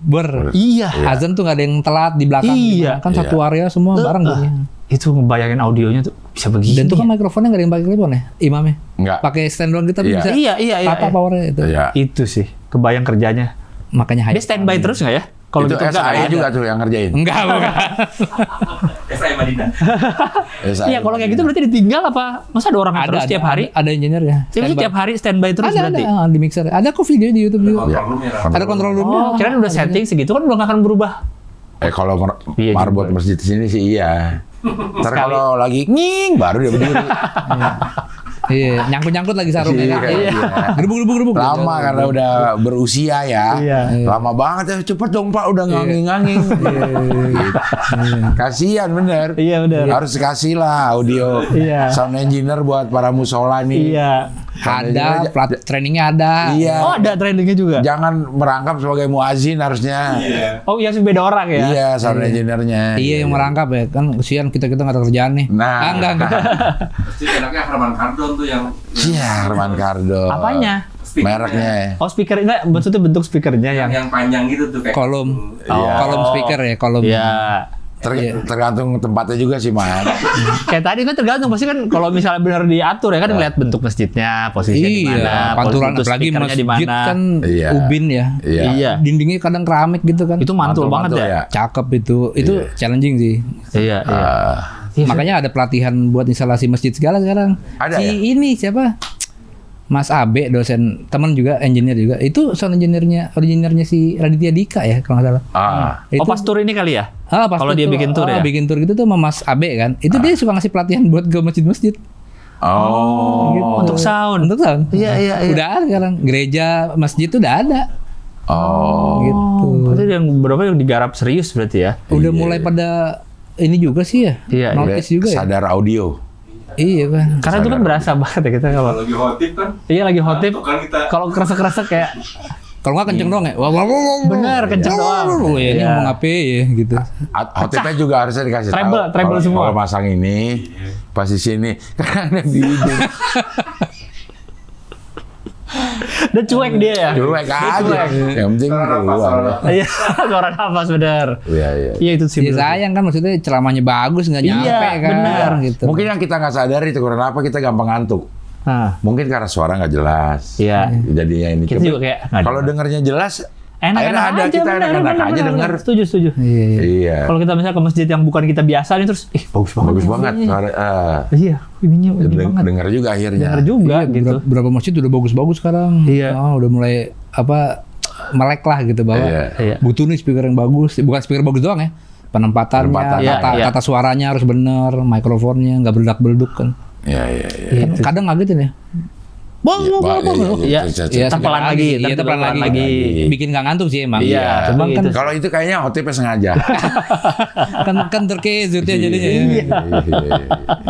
Iya. Azan tuh nggak ada yang telat di belakang. Iya. Kan satu area semua bareng bunyinya. Itu ngebayangin audionya tuh bisa begini. Dan itu kan mikrofonnya nggak ada yang pakai clip-on ya, imamnya. Enggak. Pakai stand doang kita Iya. bisa. Iya. Tata powernya itu. Iya. Itu sih kebayang kerjanya. Makanya Dia standby terus nggak ya? Kalau Itu gitu nggak SAE ada. juga tuh yang ngerjain. Enggak, bukan. SAE Madinah. SAE. Iya, kalau kayak gitu berarti ditinggal apa? Masa ada orang yang terus tiap hari? Ada engineer ya. Jadi tiap hari standby terus ada, berarti? ada di mixer. Ada kok video di YouTube juga. Iya. Kontrol room ya. Ada kontrol roomnya. Oh, kirain udah setting segitu kan udah nggak akan berubah. Kalau Iya marbot juga. masjid di sini sih iya. Ntar kalau lagi nging baru dia berdiri. Iya, nyangkut-nyangkut lagi sarungnya kan. Iya. Gerubuk. Lama karena udah berusia ya. Iya. Lama banget ya. Cepet dong Pak, udah nganging-nganging. Kasihan bener. Iya, bener. Harus kasih lah audio Iya. sound engineer buat para musola nih. Iya. Ada, trainingnya ada. Iya. Oh, ada trainingnya juga. Jangan merangkap sebagai muazin harusnya. Oh, iya sih beda orang ya. Iya, sound engineer-nya. Iya, yang merangkap ya. Kan kesian kita nggak ada kerjaan nih. Nah. Enggak. Pasti enaknya Herman Kardon tuh yang Iya, Herman Kardon. Apanya? Mereknya. Oh, speaker enggak, maksudnya bentuk speakernya yang. yang panjang gitu tuh kayak Kolom. Iya. Kolom speaker ya, kolom. Iya. Tergantung tempatnya juga sih, Man. Kayak tadi kan tergantung pasti kan kalau misalnya benar diatur ya kan ngeliat bentuk masjidnya, posisinya di mana, Iya, pantulan bentuk apalagi speakernya di masjid mana. kan Iya. ubin ya. Iya. Iya. Dindingnya kadang keramik gitu kan. Itu mantul banget Mantul-mantul ya. ya. Cakep itu. Itu challenging sih. Iya, iya. Iya, Makanya ada pelatihan buat instalasi masjid segala sekarang. Ada si ya? ini siapa? Mas Abe, dosen teman juga, engineer juga. Itu sound originernya si Raditya Dika ya kalau nggak salah. Oh, pas tour ini kali ya? Pas kalau dia bikin tour ya? Bikin tour gitu tuh sama Mas Abe kan. Itu dia suka ngasih pelatihan buat ke masjid-masjid. Gitu. Untuk sound. Iya. Udah ada sekarang. Gereja, masjid tuh udah ada. Gitu. Berarti yang beberapa yang digarap serius berarti ya? Udah mulai pada ini juga sih ya. Iya. Notice juga ya. Sadar audio. Iya kan. Karena itu kan berasa banget ya kita kalau lagi hotip kan. Iya lagi hotip. Kan kita Kalau kerasa-kerasa kayak Kalau nggak kenceng doang ya. bener kenceng doang. Ini Iya. ngomong apa ya gitu. Hotipnya juga harusnya dikasih tahu. Treble semua. Kalau masang ini, pas di sini, kan ada di ujung. Udah cuek dia ya. Cuek aja. Yang penting keluar. Iya, suara nafas bener. Iya. Iya itu sih. Ya sayang kan maksudnya ceramahnya bagus nggak nyampe kan. bener. Gitu. Mungkin yang kita nggak sadari itu karena apa kita gampang ngantuk. Nah, Mungkin karena suara nggak jelas. iya. Jadinya ini. Kita juga kayak nggak Kalau dengernya jelas, enak-enak ada aja, kita bener, enak-enak bener, aja bener. denger. Setuju. Iya. Kalau kita misalnya ke masjid yang bukan kita biasa nih terus, bagus banget. Bagus banget. Suara, Iya, ininya ini banget. denger juga akhirnya. Denger juga Iya, gitu. Berapa masjid udah bagus-bagus sekarang. Iya. Udah mulai melek lah gitu bahwa Iya. butuh nih speaker yang bagus. Bukan speaker bagus doang ya. Penempatannya, Penempatan. Iya. tata suaranya harus bener, mikrofonnya nggak beledak-beleduk kan. Iya. Kadang ngagetin ya. Iya, tempelan lagi, Iya, tempelan lagi. Bikin nggak ngantuk sih emang. Iya, Cuman kan Kalau itu kayaknya hotipnya sengaja. kan terkezut ya jadinya ya. Iya.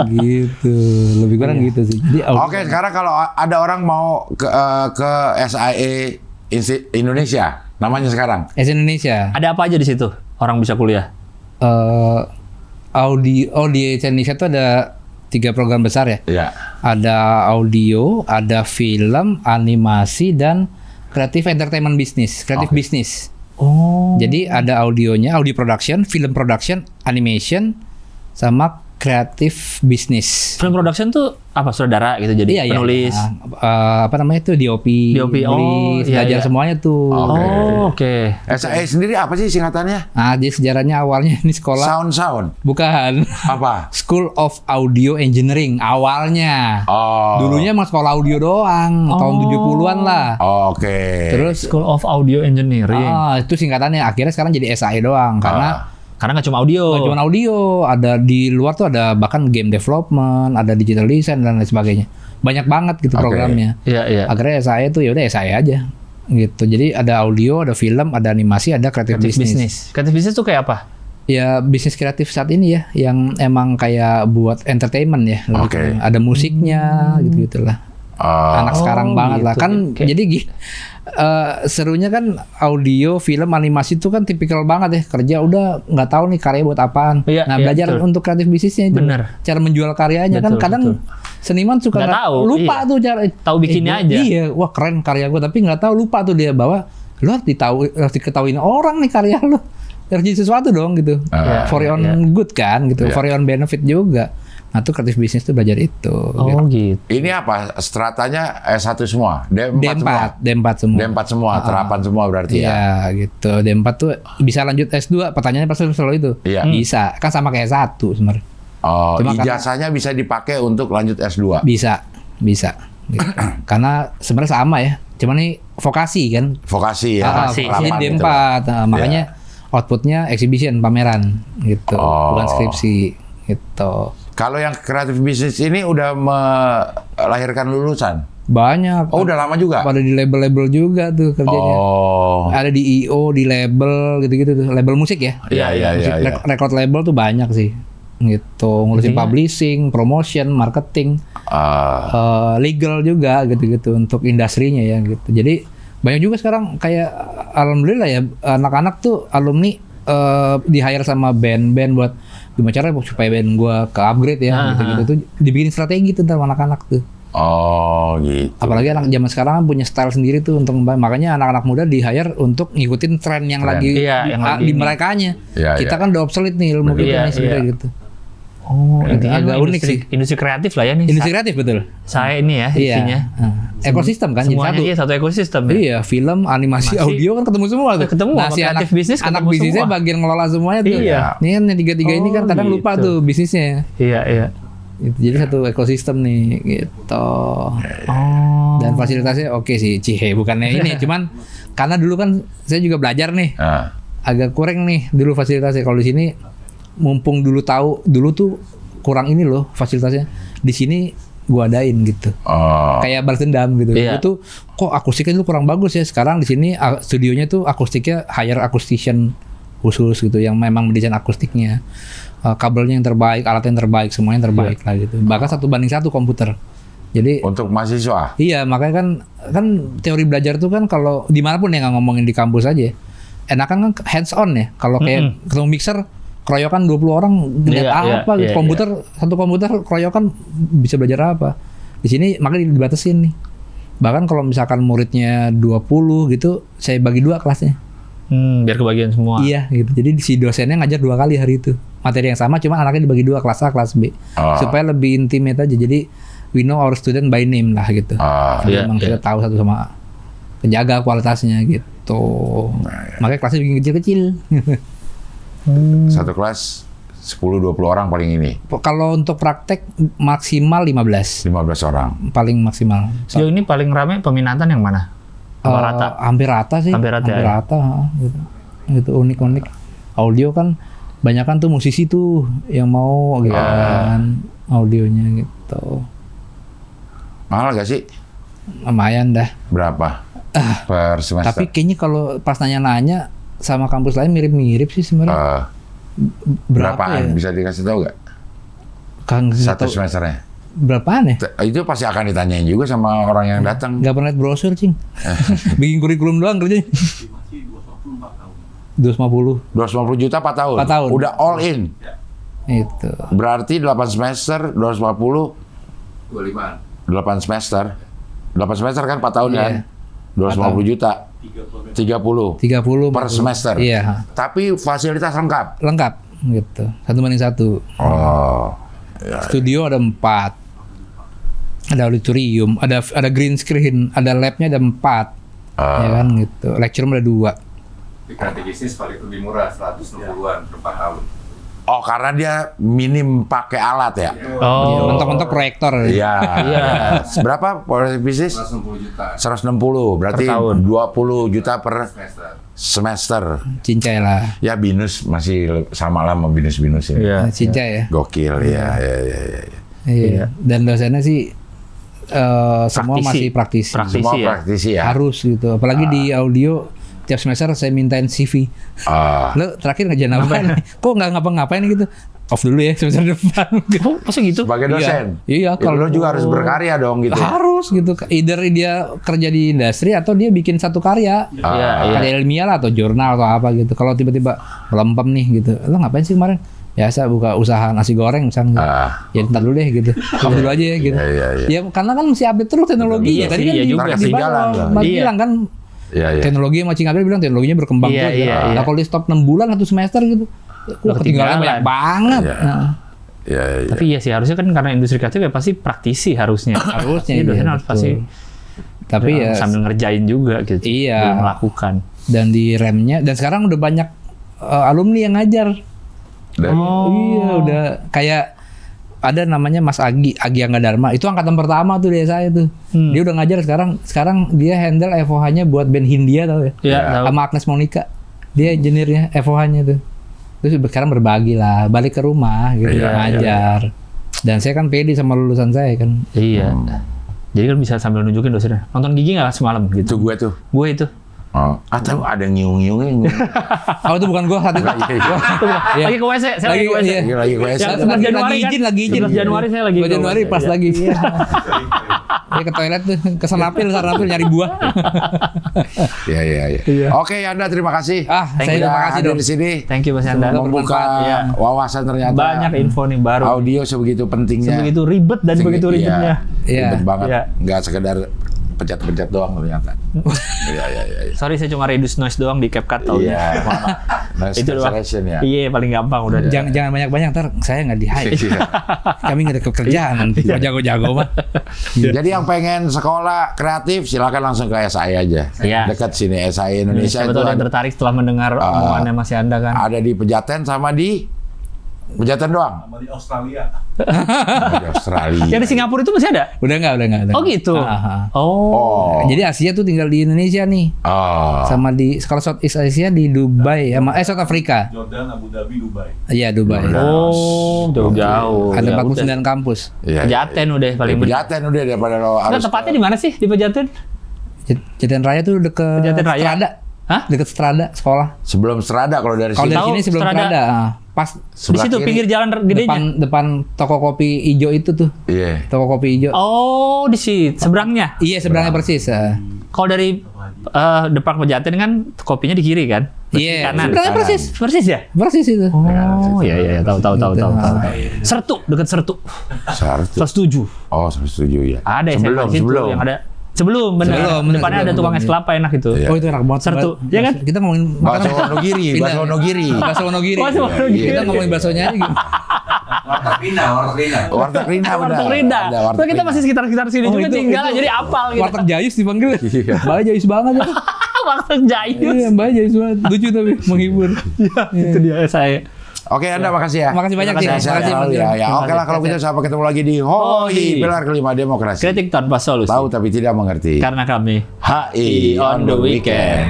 Gitu. Lebih kurang gitu sih. Jadi Oke, sekarang kalau ada orang mau ke SIA Indonesia, namanya sekarang. Indonesia. Ada apa aja di situ? Orang bisa kuliah. Di Indonesia tuh ada 3 program besar ya. Iya. Ada audio, ada film, animasi, dan creative entertainment business, creative business. Oh. Jadi ada audionya, audio production, film production, animation, sama creative business. Film production tuh apa? Saudara gitu jadi Iya, penulis. Apa namanya itu DOP, DOP, nulis, iya, belajar iya. semuanya tuh. Oke. SIA sendiri apa sih singkatannya? Nah, jadi sejarahnya awalnya ini sekolah Sound. bukan Apa? School of Audio Engineering awalnya. Oh. Dulunya emang sekolah audio doang, tahun 70-an lah. Oke. Terus School of Audio Engineering. itu singkatannya akhirnya sekarang jadi SIA doang Karena nggak cuma audio. nggak cuma audio, ada di luar tuh ada bahkan game development, ada digital design dan lain sebagainya. Banyak banget gitu Oke. programnya. Iya. Akhirnya SIA tuh ya udah SIA aja. Gitu. Jadi ada audio, ada film, ada animasi, ada creative business. Creative business tuh kayak apa? Ya bisnis kreatif saat ini ya yang emang kayak buat entertainment ya. Oke. Ada musiknya gitu-gitulah. Anak sekarang banget lah gitu. kan. Jadi serunya kan audio, film, animasi itu kan tipikal banget ya, kerja udah nggak tahu nih karya buat apaan. Iya, Nah iya, belajar betul. untuk kreatif bisnisnya itu, Bener. cara menjual karyanya kan Betul, kadang betul. seniman suka Nggak tahu, lupa iya. tuh cara Tahu bikinnya aja. Iya, wah keren karya gue tapi nggak tahu, lupa tuh dia bahwa lo harus diketahuin orang nih karya lo, harus jadi sesuatu dong gitu, for your own good kan gitu, for your own benefit juga. Nah tuh kreatif bisnis tuh belajar itu. Gitu. Ini apa? Stratanya S1 semua? D4 semua? D4 semua. D4 semua, terapan semua berarti ya? Iya gitu. D4 tuh bisa lanjut S2. Pertanyaannya pasti selalu itu. Iya. Bisa. Kan sama kayak S1 sebenarnya. Oh, Cuma ijazahnya bisa dipakai untuk lanjut S2? Bisa. Gitu. Karena sebenarnya sama ya. Cuma nih vokasi kan. Vokasi ya? Vokasi. Jadi terapan D4. gitu. Makanya outputnya exhibition, pameran gitu. Oh. Bukan skripsi gitu. Kalau yang kreatif bisnis ini udah melahirkan lulusan? Banyak. Oh, udah lama juga? Pada di label-label juga tuh kerjanya. Oh. Ada di IO, di label gitu-gitu tuh. Label musik ya. Iya. Record label tuh banyak sih. Gitu. Ngurusin publishing, promotion, marketing, legal juga gitu-gitu untuk industrinya ya gitu. Jadi banyak juga sekarang kayak alhamdulillah ya anak-anak tuh alumni di hire sama band-band buat gimana caranya supaya band gua ke upgrade ya gitu-gitu tuh dibikin strategi tuh sama anak-anak tuh. Oh gitu. Apalagi anak zaman sekarang kan punya style sendiri tuh untuk makanya anak-anak muda di hire untuk ngikutin tren yang lagi Iya, yang lagi di ini. merekanya. Iya, Kita iya. kan udah obsolete nih ilmu kita Iya, nih sebenarnya iya. gitu. Oh, intinya agak emang unik sih. Industri kreatif lah ya nih. Industri kreatif betul. Saya ini ya isinya. Ekosistem kan jadi Semuanya satu. iya satu ekosistem ya. Iya, film, animasi, audio kan ketemu semua tuh. Ketemu Nah, sama si kreatif anak, bisnis anak ketemu bisnisnya semua. bagian ngelola semuanya tuh. Iya. Ini kan yang tiga-tiga ini kan kadang lupa gitu. tuh bisnisnya. Iya. Gitu. Jadi satu ekosistem nih gitu. Dan fasilitasnya oke sih, bukannya ini, cuman karena dulu kan saya juga belajar nih, agak kurang nih dulu fasilitasnya. Kalau di sini mumpung dulu tahu, dulu tuh kurang ini loh fasilitasnya. Di sini gua adain gitu. Kayak balas dendam gitu. Iya. Itu kok akustiknya dulu kurang bagus ya. Sekarang di sini studionya tuh akustiknya hire acoustician khusus gitu yang memang mendesain akustiknya. Kabelnya yang terbaik, alat yang terbaik, semuanya yang terbaik lah gitu. Bahkan 1:1 komputer. Jadi untuk mahasiswa. iya, makanya kan teori belajar tuh kan kalau dimanapun ya, nggak ngomongin di kampus aja. Enakan kan hands on ya. Kalau kayak ketemu mixer keroyokan 20 orang ngeliat apa gitu. Komputer satu komputer keroyokan bisa belajar apa. Di sini makanya dibatasin nih. Bahkan kalau misalkan muridnya 20 gitu, saya bagi 2 kelasnya. Biar kebagian semua. Iya gitu. Jadi si dosennya ngajar 2 kali hari itu. Materi yang sama, cuma anaknya dibagi 2, kelas A, kelas B. Supaya lebih intimate aja. Jadi we know our student by name lah gitu. Jadi emang kita tahu satu sama penjaga kualitasnya gitu. Makanya kelasnya bikin kecil-kecil. Satu kelas 10-20 orang paling ini. Kalau untuk praktek maksimal 15 orang. paling maksimal. Sejauh ini paling ramai peminatan yang mana? Rata? Hampir rata sih. Hampir rata, gitu. Gitu unik-unik. Audio kan banyak kan tuh musisi tuh yang mau gitu kan audionya gitu. Mahal gak sih? Lumayan dah. Berapa? Per semester? Tapi kayaknya kalau pas nanya-nanya sama kampus lain mirip-mirip sih sebenarnya. Berapaan? Ya? Bisa dikasih tahu gak? Kang Satu semesternya? Berapaan ya? Itu pasti akan ditanyain juga sama orang yang datang. Gak pernah liat brosur, Cing. Bikin kurikulum doang kerjanya. 250 juta 4 tahun? 4 tahun. Udah all in? Itu. Berarti 8 semester, 250 8 semester 8 semester kan 4 tahun kan? 250 juta 30 per semester. Iya. Tapi fasilitas lengkap? Lengkap gitu. 1:1. Ya. Studio ada 4. Ada auditorium, ada green screen, ada labnya ada 4. Ya kan gitu. Lecture room ada 2. Di kreatif bisnis paling lebih murah, 160-an per 4 tahun. Oh, karena dia minim pakai alat ya? Mentok-mentok proyektor. Iya. Berapa kreatif bisnis? 160 juta 160, berarti Per tahun. 20 juta per semester. semester. Cincai lah. Ya binus masih sama lah sama binus-binus ini. Iya. Cincai ya. Gokil ya. Iya. Dan dosennya sih semua masih praktisi. Semua ya? praktisi ya. Harus gitu. Apalagi di audio tiap semester saya mintain CV. Lo terakhir ngerjain apa? Kok nggak ngapa-ngapain gitu? Off dulu ya semester depan. Oh, masa gitu? Sebagai dosen. Iya, kalau lo juga harus berkarya dong gitu. Harus gitu. Either dia kerja di industri atau dia bikin satu karya. Karya ilmiah lah atau jurnal atau apa gitu. Kalau tiba-tiba melempem nih gitu. Lo ngapain sih kemarin? Biasa buka usaha nasi goreng misalnya. Ya ntar dulu deh gitu. Off dulu aja ya gitu. Ya karena kan mesti update terus teknologinya. Tadi kan bilang kan teknologi yang Cing Abel bilang teknologinya berkembang terus. Nah kalau di stop 6 bulan 1 semester gitu. Ketinggalan banyak banget. Tapi iya sih harusnya kan karena industri kreatif ya pasti praktisi harusnya. Harusnya dosen harus pasti. Tapi ya sambil ngerjain juga gitu. Iya. Melakukan. Dan di remnya dan sekarang udah banyak alumni yang ngajar. Iya udah kayak ada namanya Mas Agi Angga Dharma. Itu angkatan pertama tuh dia saya tuh. Dia udah ngajar sekarang dia handle FOH-nya buat band Hindia tau ya. Iya, sama Agnes Monica. Dia engineer-nya FOH-nya tuh. Terus sekarang berbagi lah, balik ke rumah gitu ngajar. Dan saya kan pede sama lulusan saya kan. Iya. Jadi kan bisa sambil nunjukin dosennya. Nonton Gigi nggak semalam gitu? Itu gue tuh. Gue itu. Atau ada ngiung-ngiungnya. Oh itu bukan gua saat itu. Lagi ke WC, saya lagi ke WC. Lagi ke WC. 11 Januari kan? Lagi izin. 11 Januari saya lagi. 11 Januari pas lagi. Dia ke toilet tuh, ke Sarnapil nyari buah. Iya. Oke, Yanda terima kasih. Saya terima kasih di sini. Thank you Mas Yanda. Membuka wawasan ternyata. Banyak info nih baru. Audio sebegitu pentingnya. Sebegitu ribet dan begitu ribetnya. Ribet banget. Nggak sekedar pencet-pencet doang ternyata. Iya. Sorry saya cuma reduce noise doang di CapCut tau. Iya. Itu doang. Ya. Iya paling gampang udah. Jangan banyak-banyak ntar saya nggak di-hire. Kami nggak ada kerjaan nanti. Jago-jago mah. Jadi yang pengen sekolah kreatif silakan langsung ke SI aja. Iya. Dekat sini SI Indonesia itu. Betul yang tertarik setelah mendengar omongannya Mas Yanda kan. Ada di Pejaten sama di Pejaten doang. Sama di Australia. Oh, di Australia. Yang di Singapura itu masih ada? Udah nggak. Oh gitu. Oh. Jadi Asia tuh tinggal di Indonesia nih. Oh. Sama di kalau Southeast Asia di Dubai sama South Africa. Jordan, Abu Dhabi, Dubai. Iya, Dubai. Oh, jauh-jauh. Ada Ya 49 udah. kampus. Iya. Pejaten udah paling bener. Pejaten udah daripada lo Nah, harus. tepatnya di mana sih di Pejaten? Jaten Raya tuh deket Jaten Raya? Strada. Hah? Deket Strada sekolah. Sebelum Serada kalau dari Kalau sini. dari Tahu sini sebelum Strada. Strada. Pas Di Sebelah situ kiri. pinggir jalan gedenya. depan toko kopi hijau itu tuh. Iya. Toko kopi hijau. Oh, di situ seberangnya. Iya, seberangnya persis. Kalau dari depan Pejaten kan kopinya di kiri kan? Iya, Kanan. seberangnya persis. Persis ya? Persis itu. Oh, iya tahu. Gitu. Sertu, dekat Sertu. Sartu. 107. Oh, setuju ya. Ada sebelum SMA di situ sebelum. yang ada Sebelum bener. Sebelum, Depannya ada tukang es kelapa enak itu. Iya. Oh, itu enak banget. Sertu, ya kan? Kita ngomongin Bakso Wonogiri, Pindah. bakso Wonogiri. Bakso Wonogiri. Bakso Wonogiri. Kita ngomongin baksonya aja gitu. Warteg Rina. Warteg Rina benar. Warteg Rina. Ada Warteg Terus kita Rina. masih sekitar sini Oh, juga itu- tinggal itu jadi apal gitu. Warteg Jayus dipanggil. Iya. Mbak Jayus banget ya. Warteg Jayus. Iya, Mbak Jayus banget. Lucu tapi menghibur. Itu dia saya. Oke, Anda makasih ya. Makasih banyak sih. Sehat-sehat Makasih, selalu Mas ya. Jon. Ya, oke lah kalau kita sampai ketemu lagi di HOI, pilar kelima demokrasi. Kritik tanpa solusi. Tahu tapi tidak mengerti. Karena kami HI on the weekend.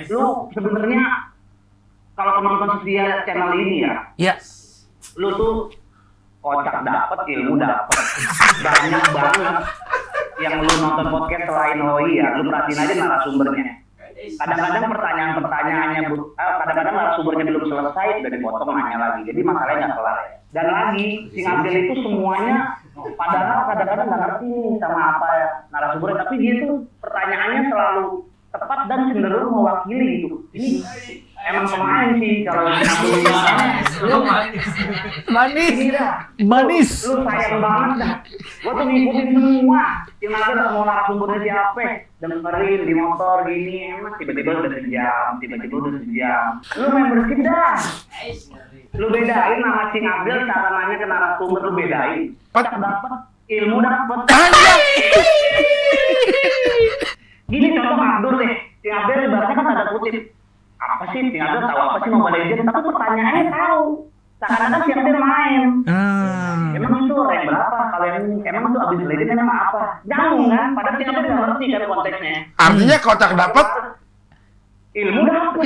Lu sebenarnya kalau penonton setia channel ini ya, lu tuh kocak dapet, ilmu dapet, banyak banget yang lu nonton podcast selain HOI ya, lu perhatiin aja narasumbernya. Kadang-kadang pertanyaan-pertanyaannya, kadang-kadang narasumbernya belum selesai udah dipotong nanya lagi, jadi masalahnya nggak kelar. Dan lagi, si Abdel itu semuanya padahal kadang-kadang nggak ngerti nih sama apa ya narasumbernya, tapi dia tuh pertanyaannya selalu tepat dan cenderung mewakili gitu. Ini emang pemain sih kalau lu manis. lu sayang banget dah. Gua tuh ngikutin semua. Tiba-tiba mau narasumbernya siapa? Dengerin di motor gini, emang tiba-tiba udah sejam. Lu membership dah. Lu bedain nama Cing Abdel cara nanya ke narasumber, lu bedain. Dapat ilmu dapat. Gini contoh Abdul deh, Cing Abdel ibaratnya kan tanda kutip. Apa sih Cing Abdel tahu apa sih Mobile Legends? Tapi pertanyaannya tahu. Seakan-akan Cing Abdel main. Emang itu rank berapa? Kalau yang emang itu abis Legends emang apa? Nyambung kan? Padahal Cing Abdel nggak ngerti kan konteksnya. Artinya kotak dapat Ilmu dapat.